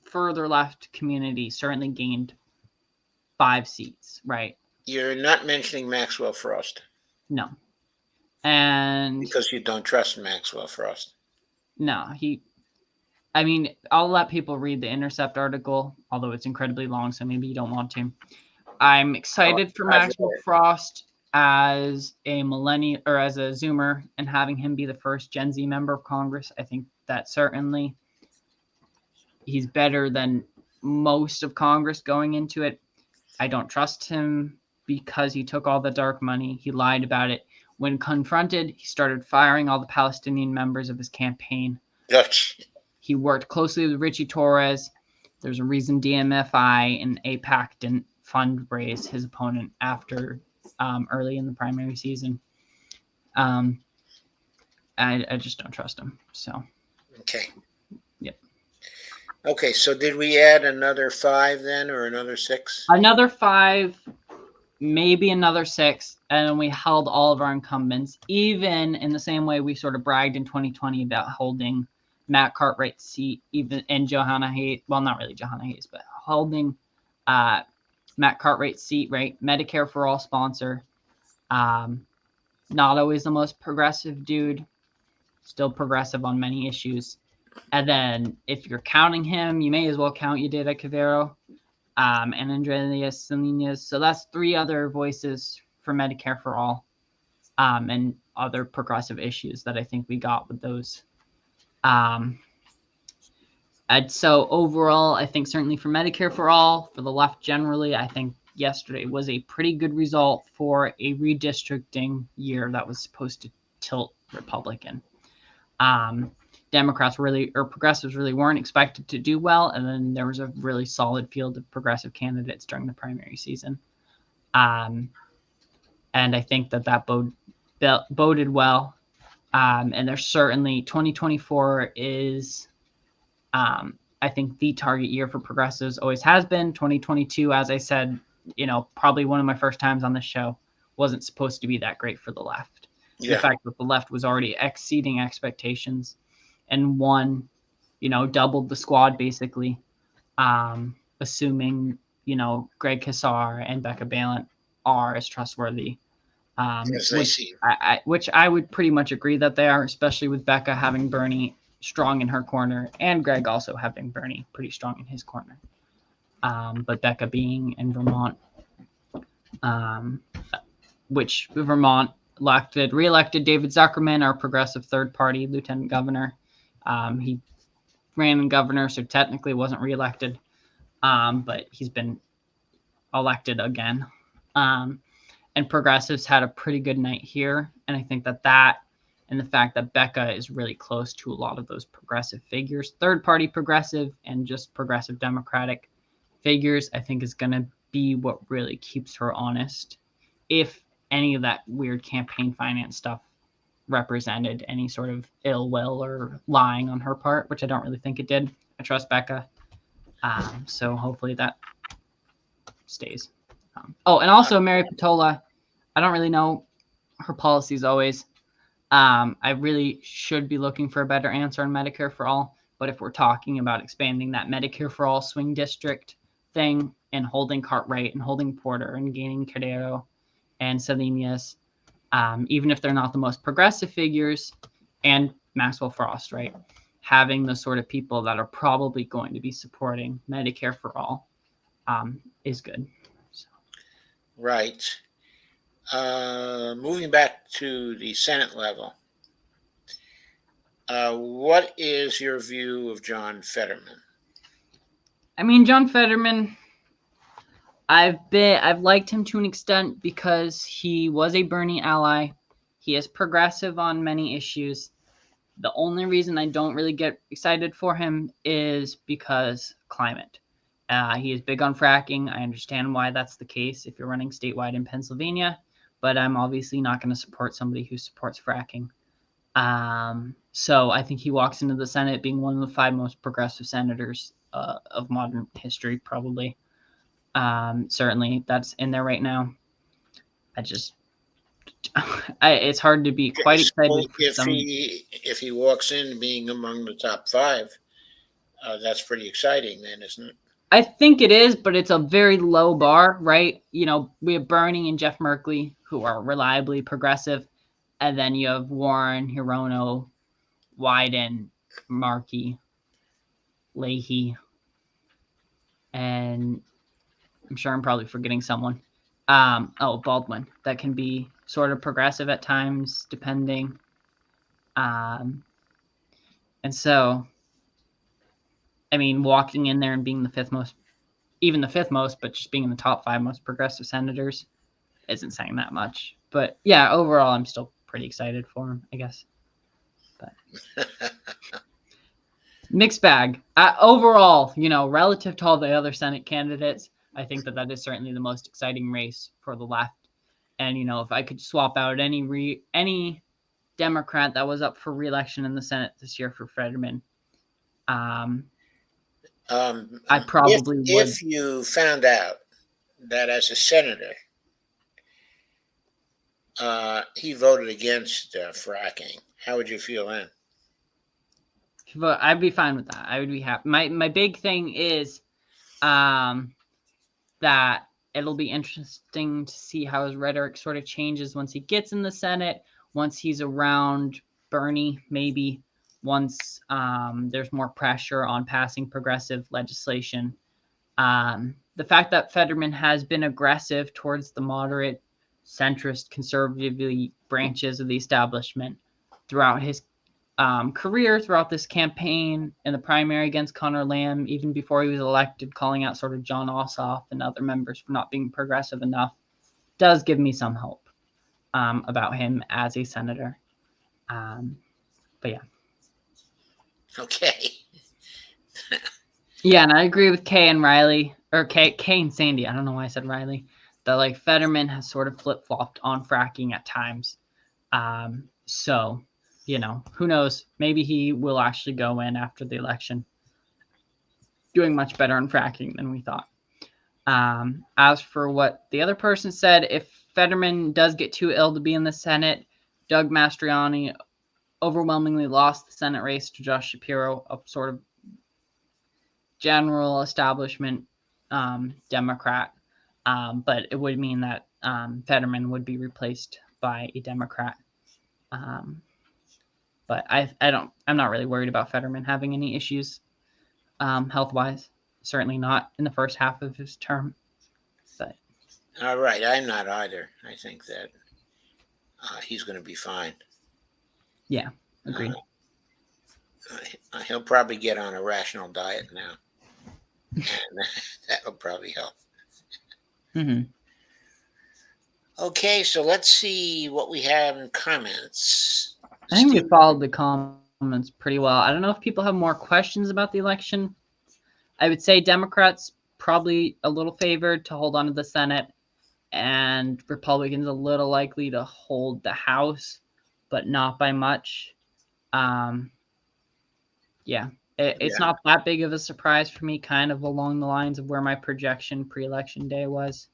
further left community certainly gained 5 seats, right? You're not mentioning Maxwell Frost. No. And because you don't trust Maxwell Frost. No, I'll let people read the Intercept article, although it's incredibly long, so maybe you don't want to. I'm excited for Maxwell Frost as a millennial or as a Zoomer, and having him be the first Gen Z member of Congress. I think that certainly he's better than most of Congress going into it. I don't trust him because he took all the dark money. He lied about it. When confronted, he started firing all the Palestinian members of his campaign. He worked closely with Richie Torres. There's a reason DMFI and AIPAC didn't fundraise his opponent after early in the primary season. I just don't trust him. So. Okay. Yep. Okay, so did we add another 5 then, or another 6? Another 5, maybe another 6, and we held all of our incumbents, even in the same way we sort of bragged in 2020 about holding Matt Cartwright's seat, even and Johanna Hayes. Well, not really Johanna Hayes, but holding Matt Cartwright's seat, right? Medicare for All sponsor. Not always the most progressive dude, still progressive on many issues. And then if you're counting him, you may as well count Yadira Cavero and Andrea Salinas. So that's 3 other voices for Medicare for All and other progressive issues that I think we got with those. And so overall, I think certainly for Medicare for All, for the left generally, I think yesterday was a pretty good result for a redistricting year that was supposed to tilt Republican. Democrats really, or progressives really weren't expected to do well. And then there was a really solid field of progressive candidates during the primary season. And I think that boded well. And there's certainly 2024 is, I think, the target year for progressives, always has been. 2022, as I said, probably one of my first times on this show, wasn't supposed to be that great for the left. Yeah. The fact that the left was already exceeding expectations and won, doubled the squad basically, assuming, Greg Kassar and Becca Balint are as trustworthy. As they seem. Which I would pretty much agree that they are, especially with Becca having Bernie strong in her corner and Greg also having Bernie pretty strong in his corner. But Becca being in Vermont, which Vermont re-elected David Zuckerman, our progressive third party lieutenant governor. He ran in governor, so technically wasn't re-elected, but he's been elected again. And progressives had a pretty good night here. And I think that and the fact that Becca is really close to a lot of those progressive figures, third party progressive and just progressive Democratic figures, I think is going to be what really keeps her honest. If any of that weird campaign finance stuff represented any sort of ill will or lying on her part, which I don't really think it did. I trust Becca. So hopefully that stays. And also Mary Patola, I don't really know her policies always. I really should be looking for a better answer on Medicare for All. But if we're talking about expanding that Medicare for All swing district thing and holding Cartwright and holding Porter and gaining Cordero and Salinas, even if they're not the most progressive figures, and Maxwell Frost, right? Having the sort of people that are probably going to be supporting Medicare for All is good. So. Right. Moving back to the Senate level, what is your view of John Fetterman? I mean, John Fetterman, I've liked him to an extent because he was a Bernie ally. He is progressive on many issues. The only reason I don't really get excited for him is because climate. He is big on fracking. I understand why that's the case if you're running statewide in Pennsylvania, but I'm obviously not going to support somebody who supports fracking. So I think he walks into the Senate being one of the 5 most progressive senators of modern history, probably. Certainly that's in there right now. It's hard to be quite excited. If he walks in being among the top 5, that's pretty exciting then, isn't it? I think it is, but it's a very low bar, right? We have Bernie and Jeff Merkley, who are reliably progressive. And then you have Warren, Hirono, Wyden, Markey, Leahy, and I'm sure I'm probably forgetting someone. Baldwin. That can be sort of progressive at times, depending. And so, I mean, walking in there and being the 5th most, even the 5th most, but just being in the top 5 most progressive senators isn't saying that much. But yeah, overall, I'm still pretty excited for him, I guess. But mixed bag. Overall, relative to all the other Senate candidates, I think that is certainly the most exciting race for the left. And, if I could swap out any Democrat that was up for re-election in the Senate this year for Fetterman, I probably would. If you found out that as a senator, he voted against fracking, how would you feel then? But I'd be fine with that. I would be happy. My big thing is that it'll be interesting to see how his rhetoric sort of changes once he gets in the Senate, once he's around Bernie, maybe once there's more pressure on passing progressive legislation. The fact that Fetterman has been aggressive towards the moderate, centrist, conservative branches of the establishment throughout his career, throughout this campaign, in the primary against Connor Lamb, even before he was elected, calling out sort of John Ossoff and other members for not being progressive enough, does give me some hope about him as a senator. But yeah. Okay. Yeah, and I agree with Kay and Riley, or Kay and Sandy. I don't know why I said Riley. That like Fetterman has sort of flip flopped on fracking at times. So, who knows? Maybe he will actually go in after the election, doing much better on fracking than we thought. As for what the other person said, if Fetterman does get too ill to be in the Senate, Doug Mastriani overwhelmingly lost the Senate race to Josh Shapiro, a sort of general establishment Democrat. But it would mean that Fetterman would be replaced by a Democrat. But I'm not really worried about Fetterman having any issues health wise. Certainly not in the first half of his term. But All right. I'm not either. I think that he's going to be fine. Yeah, agreed. He'll probably get on a rational diet now, and that'll probably help. Mm-hmm. Okay, so let's see what we have in comments. I think we followed the comments pretty well. I don't know if people have more questions about the election. I would say Democrats probably a little favored to hold on to the Senate, and Republicans a little likely to hold the House, but not by much. It's not that big of a surprise for me, kind of along the lines of where my projection pre-election day was.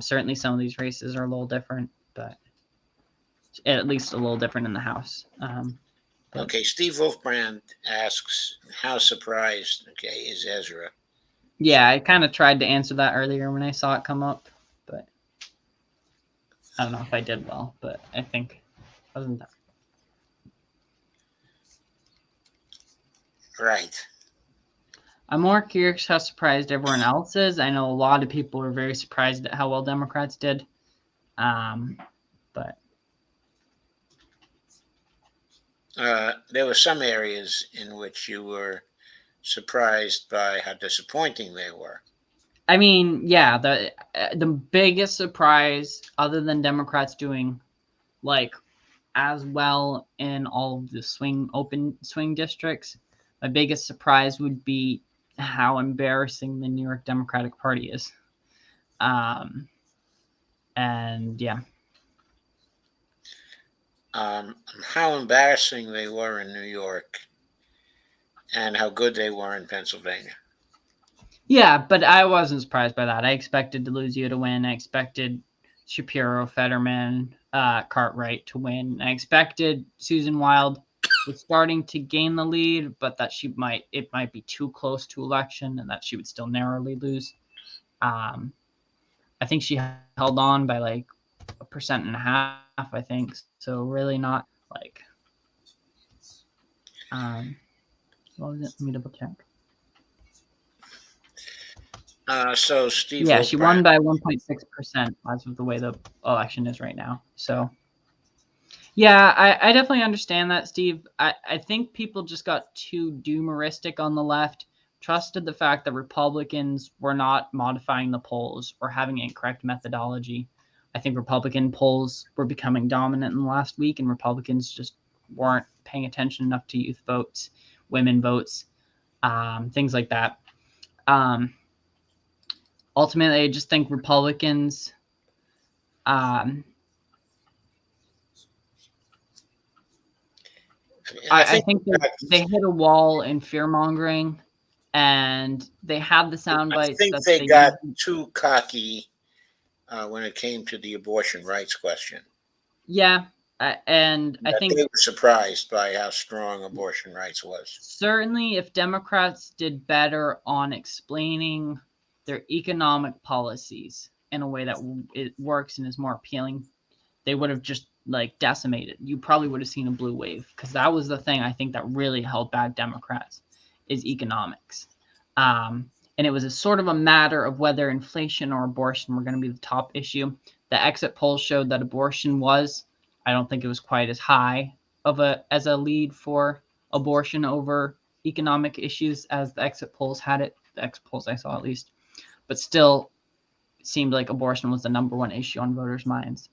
Certainly some of these races are a little different, but at least a little different in the House. Okay, Steve Wolfbrand asks, how surprised, is Ezra? Yeah, I kind of tried to answer that earlier when I saw it come up, but I don't know if I did well, but I think wasn't that. Right. I'm more curious how surprised everyone else is. I know a lot of people are very surprised at how well Democrats did. But there were some areas in which you were surprised by how disappointing they were. I mean, yeah, the biggest surprise, other than Democrats doing like as well in all of the open swing districts, my biggest surprise would be how embarrassing the New York Democratic Party is. And yeah. How embarrassing they were in New York and how good they were in Pennsylvania. Yeah, but I wasn't surprised by that. I expected DeLuzio to win. I expected Shapiro, Fetterman, Cartwright to win. I expected Susan Wild was starting to gain the lead, but that it might be too close to election and that she would still narrowly lose. I think she held on by like 1.5%, I think. So really not like what was it? Let me double check. So Steve, yeah, she won by 1.6% as of the way the election is right now. So yeah, I definitely understand that, Steve. I think people just got too doomeristic on the left, trusted the fact that Republicans were not modifying the polls or having incorrect methodology. I think Republican polls were becoming dominant in the last week, and Republicans just weren't paying attention enough to youth votes, women votes, things like that. Ultimately, I just think Republicans I think they hit a wall in fear mongering, and they had the sound bites. I think they got too cocky when it came to the abortion rights question. Yeah, and I think they were surprised by how strong abortion rights was. Certainly, if Democrats did better on explaining their economic policies in a way that it works and is more appealing, they would have just like decimated. You probably would have seen a blue wave, because that was the thing I think that really held back Democrats is economics. And it was a sort of a matter of whether inflation or abortion were going to be the top issue. The exit polls showed that abortion was. I don't think it was quite as high as a lead for abortion over economic issues as the exit polls had it. The exit polls I saw, at least. But still, it seemed like abortion was the number one issue on voters' minds.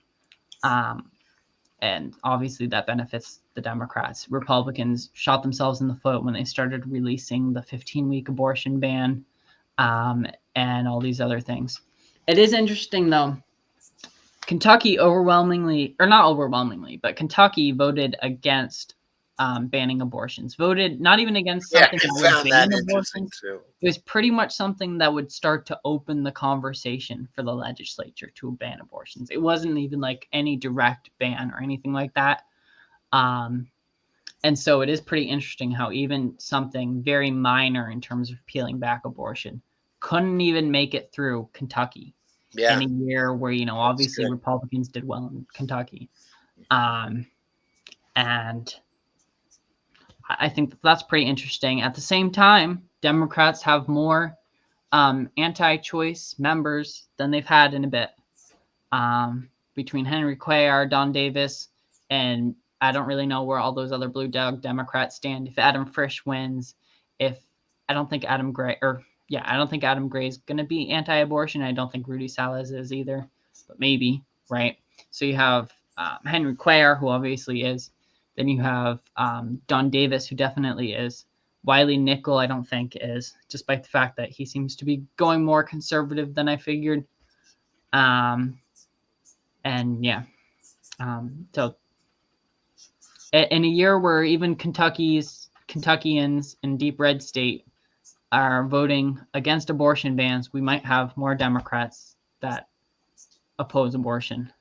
And obviously that benefits the Democrats. Republicans shot themselves in the foot when they started releasing the 15-week abortion ban, and all these other things. It is interesting, though. Kentucky overwhelmingly, or not overwhelmingly, but Kentucky voted against banning abortions. Voted not even against something I that would found ban that interesting abortions. too. It was pretty much something that would start to open the conversation for the legislature to ban abortions. It wasn't even like any direct ban or anything like that. And so it is pretty interesting how even something very minor in terms of peeling back abortion couldn't even make it through Kentucky in a year where, obviously Republicans did well in Kentucky. And I think that's pretty interesting. At the same time, Democrats have more anti-choice members than they've had in a bit. Between Henry Cuellar, Don Davis, and I don't really know where all those other blue dog Democrats stand. If Adam Frisch wins, I don't think Adam Gray is going to be anti-abortion. I don't think Rudy Salaz is either, but maybe, right? So you have Henry Cuellar, who obviously is. Then you have Don Davis, who definitely is. Wiley Nickel, I don't think is, despite the fact that he seems to be going more conservative than I figured. So in a year where even Kentuckians in deep red state are voting against abortion bans, we might have more Democrats that oppose abortion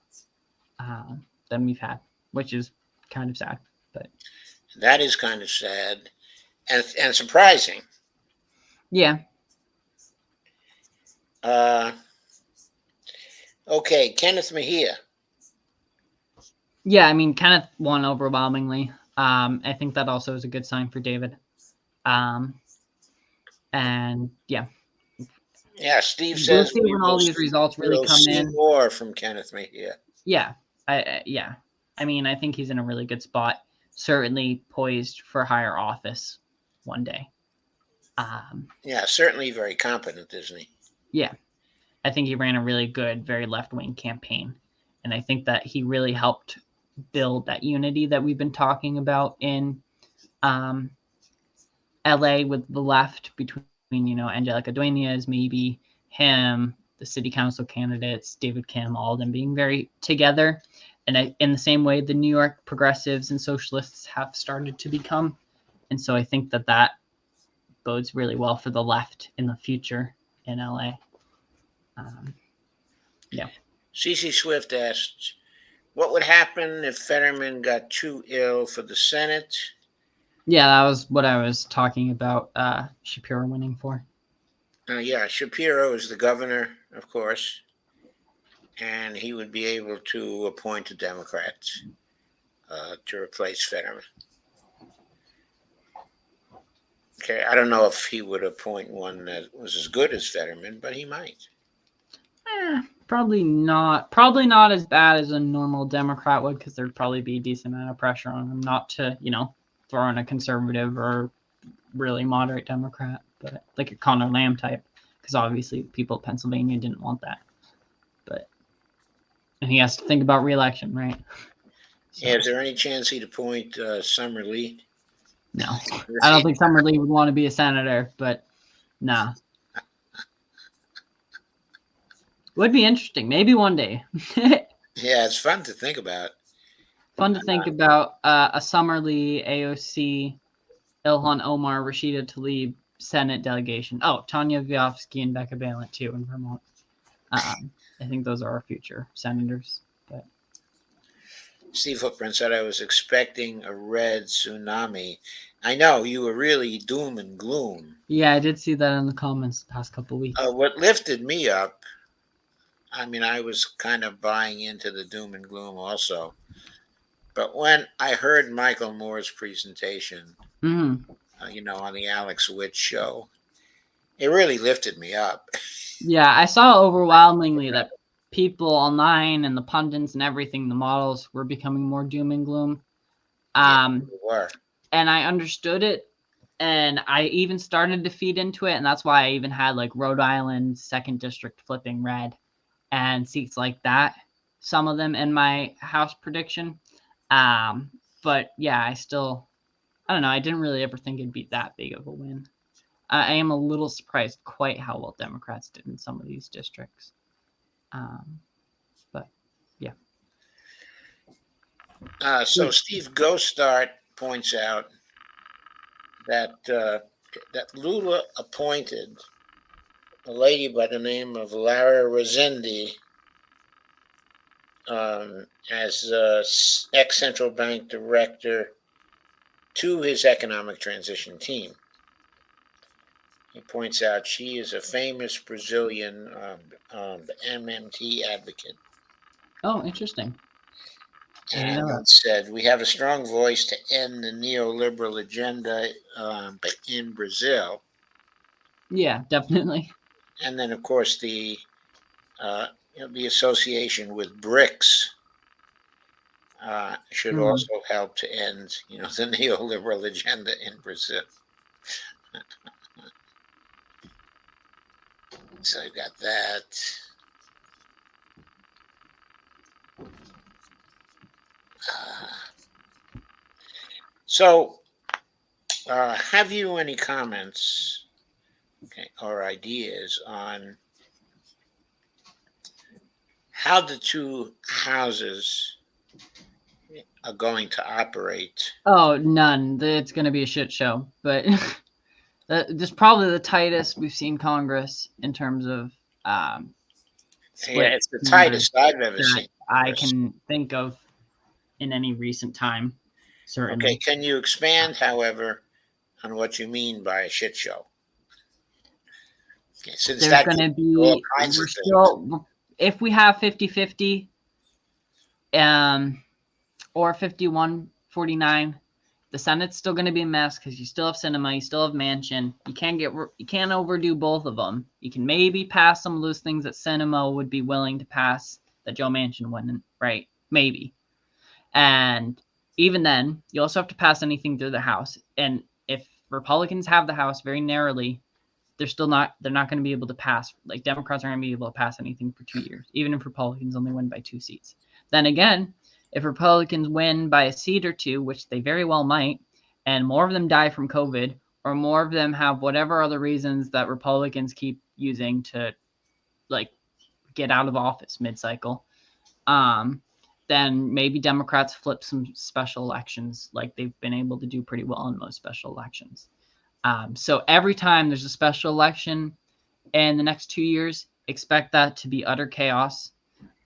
than we've had, which is kind of sad. But that is kind of sad and surprising. Yeah. Okay, Kenneth Mejia. Yeah, I mean, Kenneth won overwhelmingly. I think that also is a good sign for David. And yeah. Yeah, Steve says we'll see when all these results really come in. More from Kenneth Mejia. Yeah, I mean, I think he's in a really good spot. Certainly poised for higher office one day. Yeah, certainly very competent, isn't he? Yeah, I think he ran a really good, very left-wing campaign, and I think that he really helped build that unity that we've been talking about in LA with the left between, Angelica Dueñas, maybe him, the city council candidates, David Kim, all of them being very together. And in the same way, the New York progressives and socialists have started to become. And so I think that bodes really well for the left in the future in LA. Yeah. CC Swift asked, what would happen if Fetterman got too ill for the Senate? Yeah, that was what I was talking about Shapiro winning for. Yeah, Shapiro is the governor, of course, and he would be able to appoint a Democrat to replace Fetterman. Okay, I don't know if he would appoint one that was as good as Fetterman, but he might. Probably not. Probably not as bad as a normal Democrat would, because there'd probably be a decent amount of pressure on him not to, throw in a conservative or really moderate Democrat, but like a Connor Lamb type, because obviously people of Pennsylvania didn't want that. And he has to think about re-election, right? So. Yeah, is there any chance he'd appoint Summer Lee? No, I don't think Summer Lee would want to be a senator, but nah. Would be interesting. Maybe one day. Yeah, it's fun to think about. Fun to think about a Summer Lee, AOC, Ilhan Omar, Rashida Tlaib Senate delegation. Oh, Tanya Vyovsky and Becca Balint too in Vermont. I think those are our future senators. But Steve Hookman said I was expecting a red tsunami. I know you were really doom and gloom. Yeah, I did see that in the comments the past couple of weeks. What lifted me up, I mean, I was kind of buying into the doom and gloom also. But when I heard Michael Moore's presentation, on the Alex Witt show, it really lifted me up. Yeah, I saw overwhelmingly that people online and the pundits and everything, the models were becoming more doom and gloom. They were. And I understood it. And I even started to feed into it. And that's why I even had like Rhode Island 2nd District flipping red and seats like that. Some of them in my House prediction. But yeah, I don't know. I didn't really ever think it'd be that big of a win. I am a little surprised quite how well Democrats did in some of these districts. But yeah. So Steve Gostart points out that that Lula appointed a lady by the name of Lara Rosendi as ex-central bank director to his economic transition team. He points out she is a famous Brazilian MMT advocate. Oh, interesting. And once said, we have a strong voice to end the neoliberal agenda in Brazil. Yeah, definitely. And then, of course, the association with BRICS should also help to end, the neoliberal agenda in Brazil. So you got that. So, have you any comments, or ideas on how the two houses are going to operate? Oh, none. It's going to be a shit show. But this is probably the tightest we've seen Congress in terms of Yeah, it's the tightest I've ever seen. I can think of in any recent time, certainly. Okay, can you expand, however, on what you mean by a shit show? Okay, since there's going to be, we're still, if we have 50-50 or 51-49, the Senate's still going to be a mess because you still have Sinema, you still have Manchin. You can't overdo both of them. You can maybe pass some of those things that Sinema would be willing to pass that Joe Manchin wouldn't, right? Maybe. And even then, you also have to pass anything through the House. And if Republicans have the House very narrowly, they're not going to be able to pass. Like, Democrats aren't going to be able to pass anything for 2 years, even if Republicans only win by 2 seats. Then again, if Republicans win by a seat or two, which they very well might, and more of them die from COVID, or more of them have whatever other reasons that Republicans keep using to, like, get out of office mid-cycle, then maybe Democrats flip some special elections like they've been able to do pretty well in most special elections. So every time there's a special election in the next 2 years, expect that to be utter chaos,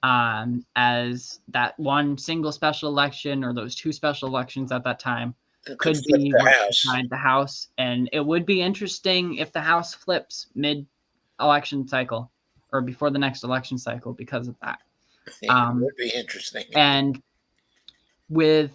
as that one single special election or those two special elections at that time could be inside the House. And it would be interesting if the House flips mid-election cycle or before the next election cycle because of that. It would be interesting. And with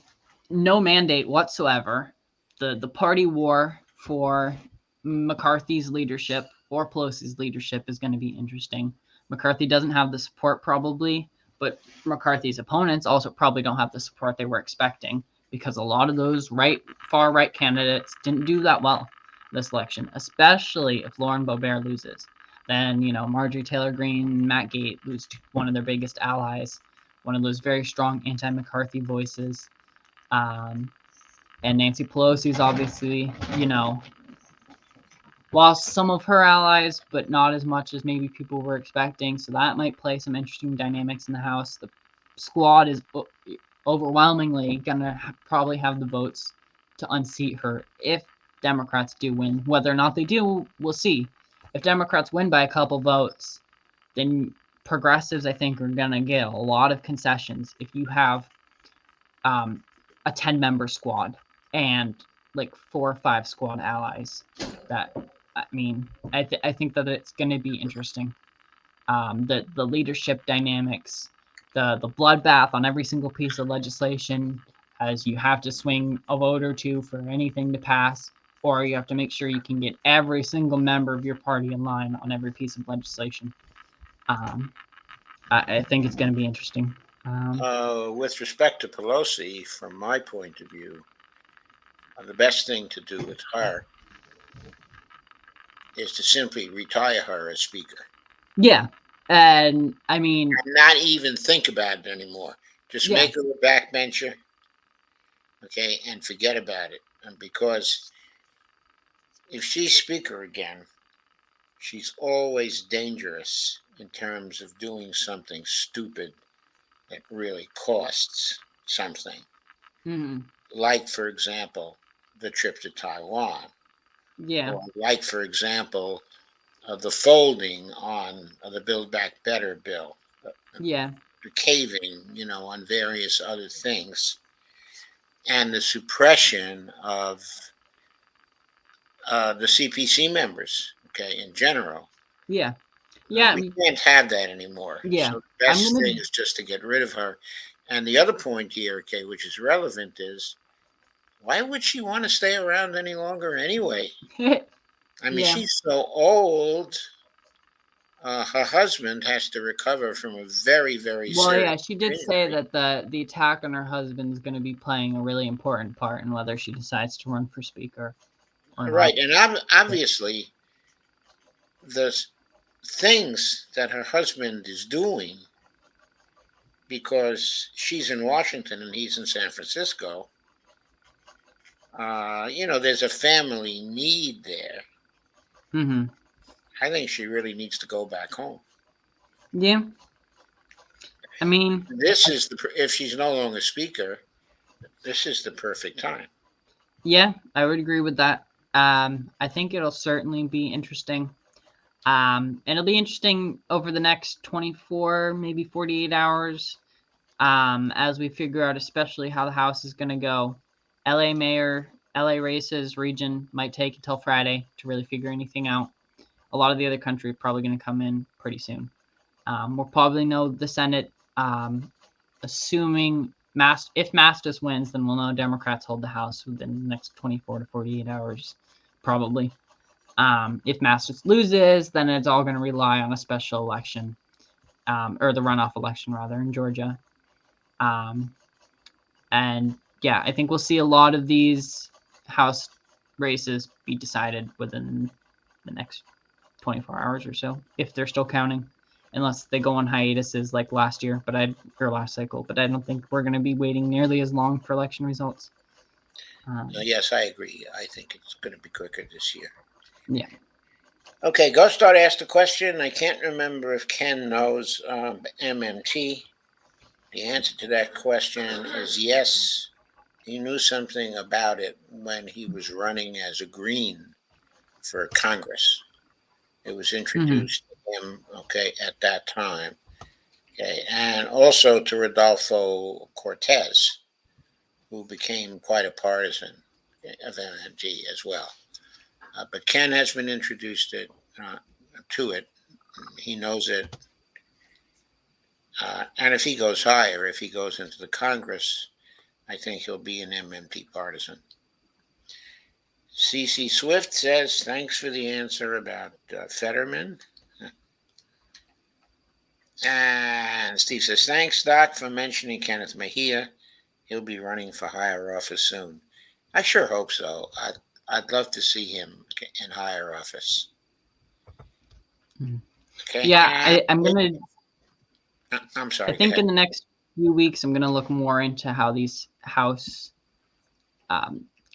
no mandate whatsoever, the party war for McCarthy's leadership or Pelosi's leadership is going to be interesting. McCarthy doesn't have the support probably, but McCarthy's opponents also probably don't have the support they were expecting because a lot of those far right candidates didn't do that well this election, especially if Lauren Boebert loses. Then, Marjorie Taylor Greene, Matt Gaetz lose one of their biggest allies, one of those very strong anti-McCarthy voices. And Nancy Pelosi's obviously, lost some of her allies, but not as much as maybe people were expecting. So that might play some interesting dynamics in the House. The squad is overwhelmingly going to probably have the votes to unseat her if Democrats do win. Whether or not they do, we'll see. If Democrats win by a couple votes, then progressives, I think, are going to get a lot of concessions if you have a 10-member squad and like 4 or 5 squad allies. I think that it's going to be interesting. The leadership dynamics, the bloodbath on every single piece of legislation, as you have to swing a vote or two for anything to pass, or you have to make sure you can get every single member of your party in line on every piece of legislation. I think it's going to be interesting. With respect to Pelosi, from my point of view, the best thing to do with her is to simply retire her as speaker. Yeah. And I mean, not even think about it anymore. Just make her a backbencher okay, and forget about it. And because if she's Speaker again, she's always dangerous in terms of doing something stupid that really costs something. Mm-hmm. Like, for example, the trip to Taiwan, Yeah. or like, for example, the folding on the Build Back Better bill, Yeah. the caving, on various other things, and the suppression of the CPC members, okay, in general. Yeah. Yeah. We can't have that anymore. Yeah. So the I'm best gonna. thing is just to get rid of her. And the other point here, okay, which is relevant, is why would she want to stay around any longer anyway? I mean, Yeah. she's so old. Her husband has to recover from a very, very Well, serious yeah, she did say injury. that the attack on her husband is going to be playing a really important part in whether she decides to run for speaker or not. Right. And obviously, the things that her husband is doing, because she's in Washington and he's in San Francisco, there's a family need there. Mm-hmm. I think she really needs to go back home. Yeah. I mean, If she's no longer speaker, this is the perfect time. yeah, I would agree with that. I think it'll certainly be interesting. And it'll be interesting over the next 24, maybe 48 hours, as we figure out especially how the House is going to go. LA mayor, LA races region might take until Friday to really figure anything out. A lot of the other country are probably going to come in pretty soon. We'll probably know the Senate, assuming if Mastis wins, then we'll know Democrats hold the House within the next 24 to 48 hours, probably. If Mastis loses, then it's all going to rely on a special election, or the runoff election, rather, in Georgia. And yeah, I think we'll see a lot of these House races be decided within the next 24 hours or so, if they're still counting, unless they go on hiatuses like last year, or last cycle. But I don't think we're going to be waiting nearly as long for election results. Yes, I agree. I think it's going to be quicker this year. Yeah. Okay, Ghost Star asked a question. I can't remember if Ken knows MMT. The answer to that question is yes. He knew something about it when he was running as a Green for Congress. It was introduced to him, okay, at that time. Okay, and also to Rodolfo Cortez, who became quite a partisan of MMT as well. But Ken has been introduced to it. He knows it. And if he goes higher, if he goes into the Congress, I think he'll be an MMT partisan. CC Swift says, thanks for the answer about Fetterman. And Steve says, thanks, Doc, for mentioning Kenneth Mejia. He'll be running for higher office soon. I sure hope so. I'd love to see him in higher office. Okay. Yeah, I'm gonna. I'm sorry. I think in the next few weeks, I'm gonna look more into how these House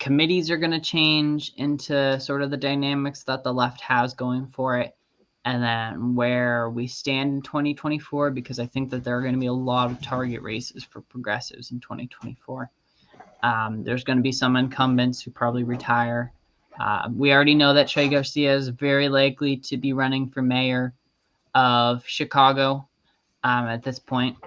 committees are gonna change into sort of the dynamics that the left has going for it, and then where we stand in 2024, because I think that there are going to be a lot of target races for progressives in 2024. There's going to be some incumbents who probably retire. We already know that Che Garcia is very likely to be running for mayor of Chicago at this point.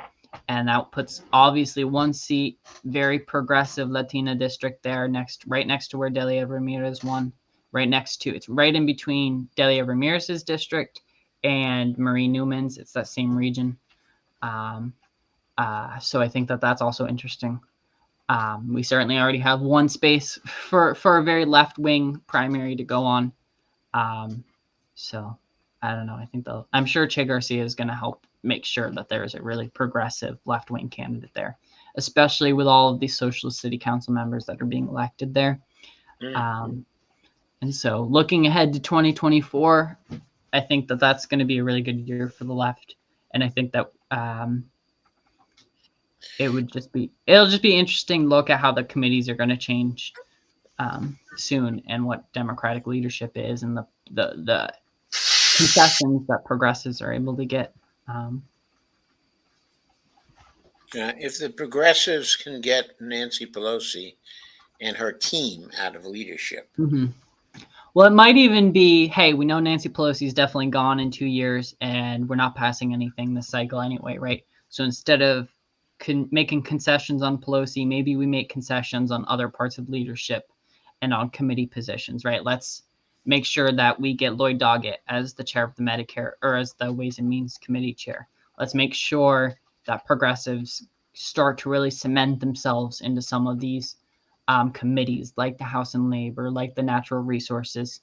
And that puts obviously one seat, very progressive Latina district there, right next to where Delia Ramirez won. It's right in between Delia Ramirez's district and Marie Newman's. It's that same region. So I think that that's also interesting. We certainly already have one space for a very left-wing primary to go on. So I don't know. I'm sure Che Garcia is going to help make sure that there is a really progressive left-wing candidate there, especially with all of these socialist city council members that are being elected there. And so looking ahead to 2024, I think that that's going to be a really good year for the left. And I think that it'll just be interesting look at how the committees are going to change soon, and what Democratic leadership is, and the concessions that progressives are able to get. If the progressives can get Nancy Pelosi and her team out of leadership. Mm-hmm. Well, it might even be, hey, we know Nancy Pelosi is definitely gone in 2 years, and we're not passing anything this cycle anyway, right? So instead of making concessions on Pelosi, maybe we make concessions on other parts of leadership and on committee positions, right? Let's make sure that we get Lloyd Doggett as the chair of the Medicare, or as the Ways and Means Committee chair. Let's make sure that progressives start to really cement themselves into some of these committees, like the House and Labor, like the Natural Resources.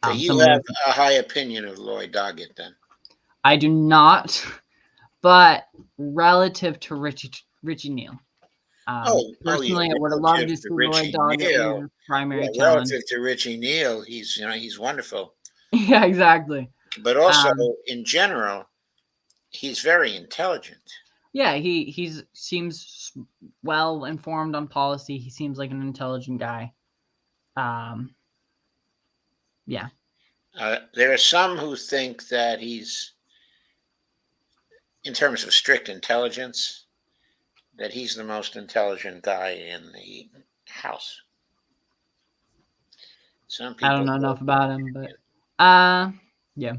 Okay, you have a high opinion of Lloyd Doggett, then? I do not, but relative to Richie Neal. Personally, I would have loved to see Lloyd Doggett win primary challenge. Relative to Richie Neal, he's wonderful. Yeah, exactly. But also, in general, he's very intelligent. Yeah, he seems well informed on policy. He seems like an intelligent guy. Yeah. There are some who think that he's, in terms of strict intelligence, that he's the most intelligent guy in the House. Some people, I don't know enough about him, but yeah.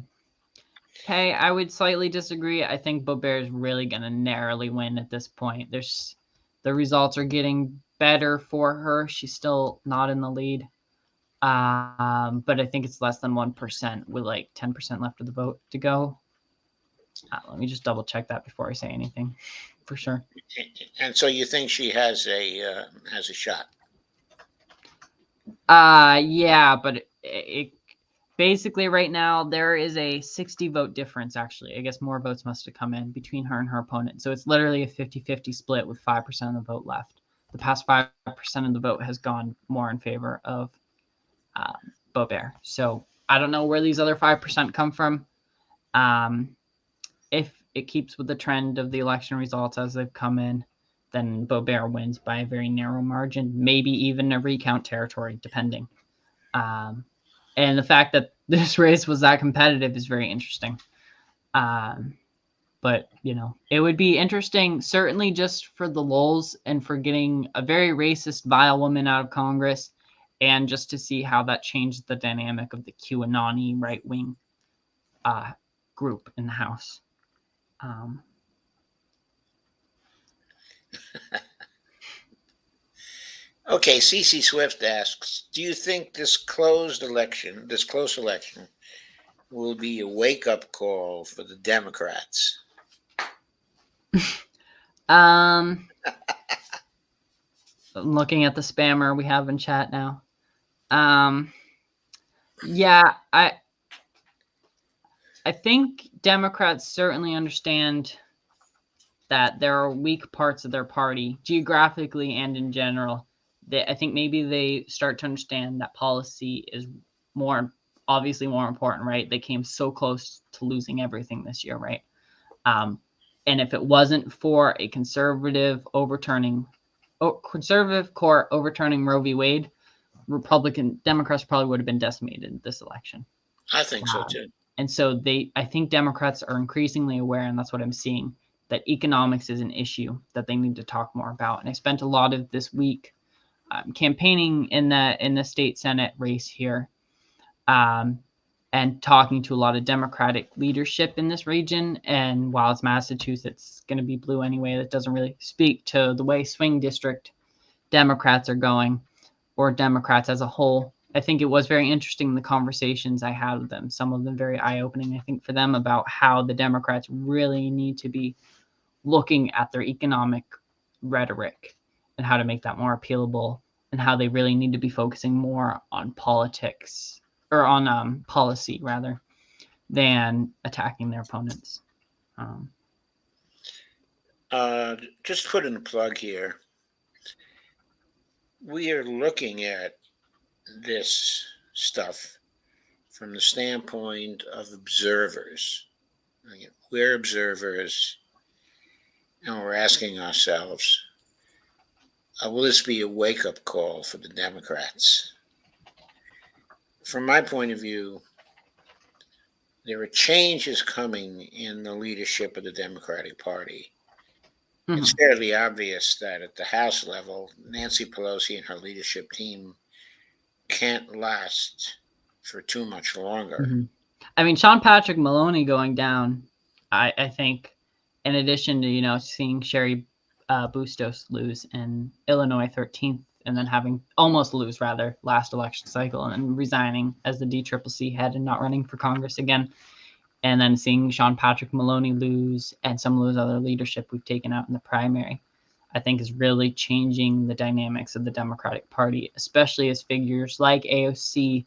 Okay, I would slightly disagree. I think Boebert is really going to narrowly win at this point. The results are getting better for her. She's still not in the lead. But I think it's less than 1% with like 10% left of the vote to go. Let me just double check that before I say anything for sure. And so you think she has a shot? Yeah, but it basically right now there is a 60 vote difference. Actually, I guess more votes must have come in between her and her opponent. So it's literally a 50-50 split with 5% of the vote left. The past 5% of the vote has gone more in favor of Boebert. So I don't know where these other 5% come from. If it keeps with the trend of the election results as they've come in, then Boebert wins by a very narrow margin, maybe even a recount territory, depending. And the fact that this race was that competitive is very interesting. But, it would be interesting, certainly just for the lulz and for getting a very racist, vile woman out of Congress, and just to see how that changed the dynamic of the QAnon right-wing group in the House. Okay, CC Swift asks, do you think this close election, will be a wake-up call for the Democrats? I'm looking at the spammer we have in chat now. Yeah, I think Democrats certainly understand that there are weak parts of their party, geographically and in general. I think maybe they start to understand that policy is obviously more important, right? They came so close to losing everything this year, right? And if it wasn't for a conservative court overturning Roe v. Wade, Democrats probably would have been decimated in this election. I think so too. And so I think Democrats are increasingly aware, and that's what I'm seeing, that economics is an issue that they need to talk more about. And I spent a lot of this week campaigning in the state Senate race here, and talking to a lot of Democratic leadership in this region. And while it's Massachusetts, going to be blue anyway, that doesn't really speak to the way swing district Democrats are going, or Democrats as a whole. I think it was very interesting, the conversations I had with them, some of them very eye-opening, I think, for them, about how the Democrats really need to be looking at their economic rhetoric and how to make that more appealable, and how they really need to be focusing more on politics, or on policy rather, than attacking their opponents. Just put in a plug here. We are looking at this stuff from the standpoint of observers. We're observers. and we're asking ourselves, will this be a wake-up call for the Democrats? From my point of view, there are changes coming in the leadership of the Democratic Party. It's fairly obvious that at the House level, Nancy Pelosi and her leadership team can't last for too much longer. I mean, Sean Patrick Maloney going down, I think, in addition to, seeing Sherry Bustos lose in Illinois 13th, and then having almost lose, rather, last election cycle, and resigning as the DCCC head and not running for Congress again, and then seeing Sean Patrick Maloney lose and some of those other leadership we've taken out in the primary, I think is really changing the dynamics of the Democratic Party, especially as figures like AOC,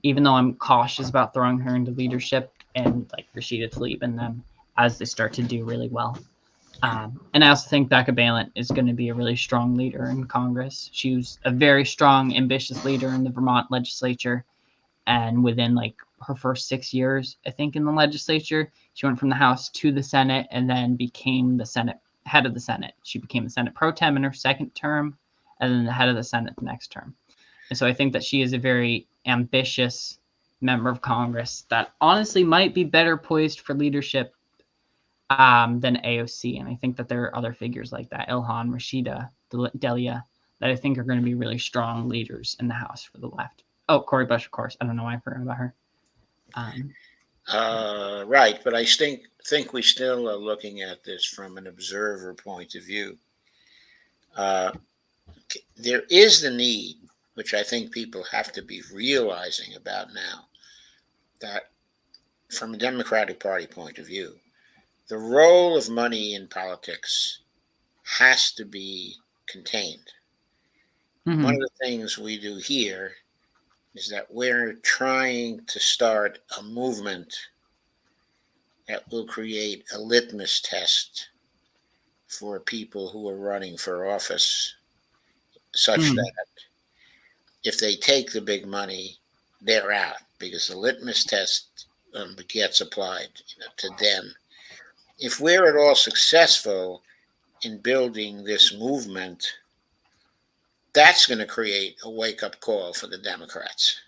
even though I'm cautious about throwing her into leadership, and like Rashida Tlaib and them, as they start to do really well. And I also think Becca Balint is going to be a really strong leader in Congress. She was a very strong, ambitious leader in the Vermont legislature. And within like her first 6 years, I think, in the legislature, she went from the House to the Senate and then became the Senate head of the Senate. She became the Senate pro tem in her second term, and then the head of the Senate the next term. And so I think that she is a very ambitious member of Congress that honestly might be better poised for leadership than AOC. And I think that there are other figures like that, Ilhan, Rashida, Delia, that I think are going to be really strong leaders in the House for the left. Oh, Cori Bush, of course. I don't know why I forgot about her. Right, but I think we still are looking at this from an observer point of view. There is the need, which I think people have to be realizing about now, that from a Democratic Party point of view, the role of money in politics has to be contained. One of the things we do here is that we're trying to start a movement that will create a litmus test for people who are running for office, such that if they take the big money, they're out, because the litmus test gets applied to them. If we're at all successful in building this movement, that's going to create a wake-up call for the Democrats.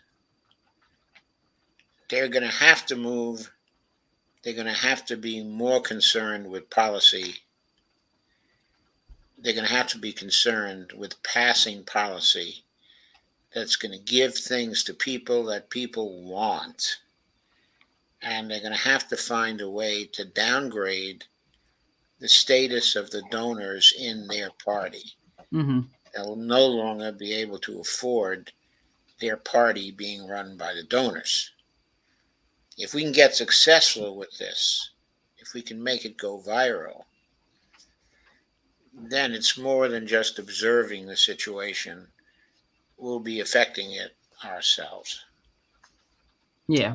They're going to have to move. They're going to have to be more concerned with policy. They're going to have to be concerned with passing policy that's going to give things to people that people want. And they're going to have to find a way to downgrade the status of the donors in their party. They'll no longer be able to afford their party being run by the donors. If we can get successful with this, if we can make it go viral, then it's more than just observing the situation. We'll be affecting it ourselves. Yeah.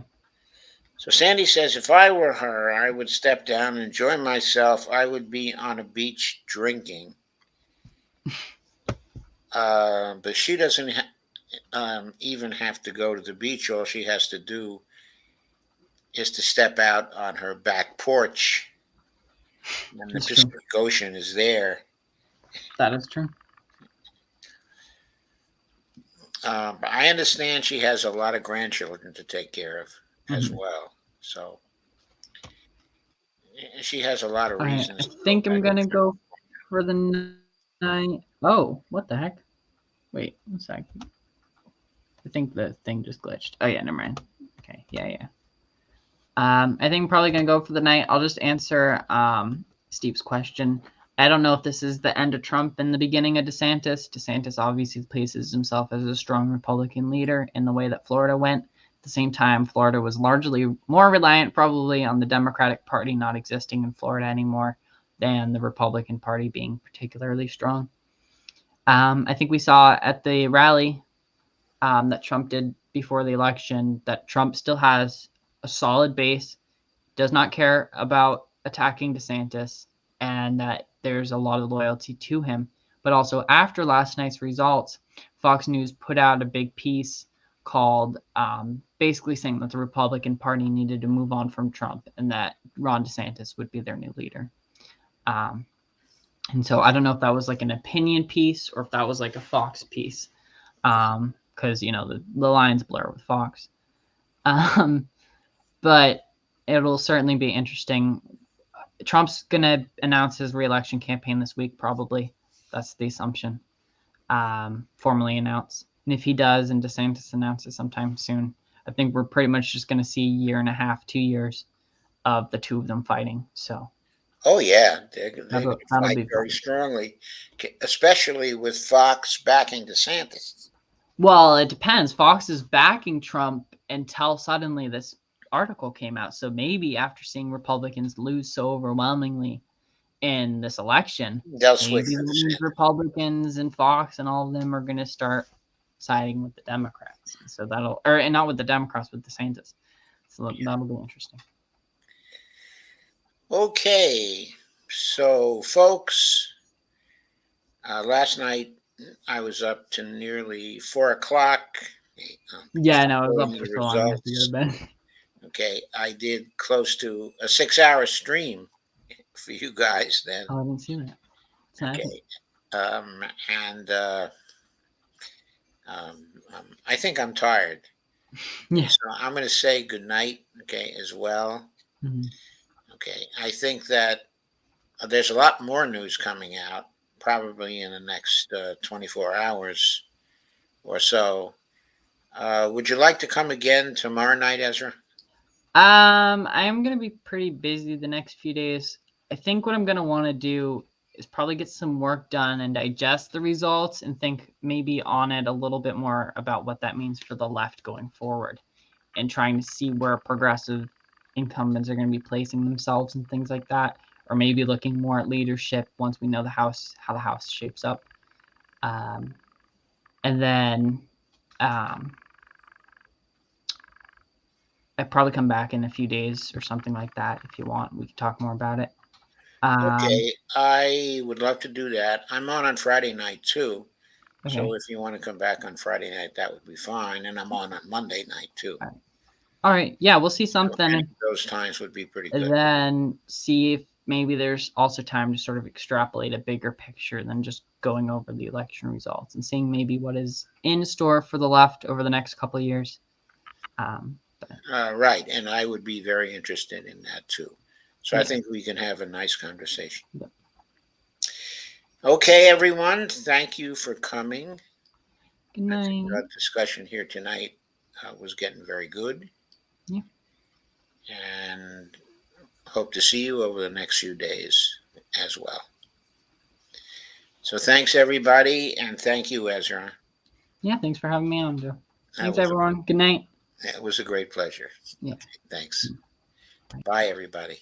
So Sandy says, if I were her, I would step down and enjoy myself. I would be on a beach drinking. But she doesn't even have to go to the beach. All she has to do is to step out on her back porch, and the Pacific Ocean is there. That is true. But I understand she has a lot of grandchildren to take care of as well. So she has a lot of reasons. I think I'm going to go for the night. Oh, what the heck? Wait, 1 second. I think the thing just glitched. Oh, yeah, never mind. Okay, yeah. I think I'm probably going to go for the night. I'll just answer Steve's question. I don't know if this is the end of Trump and the beginning of DeSantis. DeSantis obviously places himself as a strong Republican leader in the way that Florida went. At the same time, Florida was largely more reliant probably on the Democratic Party not existing in Florida anymore than the Republican Party being particularly strong. I think we saw at the rally that Trump did before the election that Trump still has a solid base, does not care about attacking DeSantis, and that there's a lot of loyalty to him. But also after last night's results, Fox News put out a big piece called basically saying that the Republican Party needed to move on from Trump and that Ron DeSantis would be their new leader. And so I don't know if that was like an opinion piece or if that was like a Fox piece, because the lines blur with Fox. But it'll certainly be interesting. Trump's gonna announce his re-election campaign this week, probably. That's the assumption. Formally announce, and if he does, and DeSantis announces sometime soon, I think we're pretty much just gonna see a year and a half, 2 years of the two of them fighting. So. Oh yeah, they're going to That'll fight be very fun. strongly, especially with Fox backing DeSantis. Well, it depends. Fox is backing Trump until suddenly this article came out. So maybe after seeing Republicans lose so overwhelmingly in this election, They'll switch maybe to these DeSantis. Republicans and Fox and all of them are going to start siding with the Democrats. So and not with the Democrats, with DeSantis. So that'll be interesting. Okay, so folks, last night I was up to nearly 4 o'clock. Yeah, no, I was up the for so long. I have to results. go to bed. Okay, I did close to a 6-hour stream for you guys then. Oh, I didn't see that. It's nice. Okay, and I think I'm tired. Yeah. So I'm going to say good night. Okay, as well. Mm-hmm. Okay, I think that there's a lot more news coming out, probably in the next 24 hours or so. Would you like to come again tomorrow night, Ezra? I'm gonna be pretty busy the next few days. I think what I'm gonna want to do is probably get some work done and digest the results and think maybe on it a little bit more about what that means for the left going forward, and trying to see where progressive incumbents are going to be placing themselves and things like that, or maybe looking more at leadership once we know how the House shapes up, and then I'd probably come back in a few days or something like that. If you want, we can talk more about it. Okay, I would love to do that. I'm on Friday night too. Okay. So if you want to come back on Friday night, that would be fine. And I'm on Monday night too. All right. Yeah, we'll see something. Those times would be pretty good. And then see if maybe there's also time to sort of extrapolate a bigger picture than just going over the election results and seeing maybe what is in store for the left over the next couple of years. Right. And I would be very interested in that too. So I think we can have a nice conversation. Yeah. Okay, everyone. Thank you for coming. Good night. I think our discussion here tonight was getting very good. Yeah. And hope to see you over the next few days as well. So thanks, everybody. And thank you, Ezra. Yeah, thanks for having me on, Joe. Thanks, everyone. Good night. It was a great pleasure. Yeah. Thanks. Bye, everybody.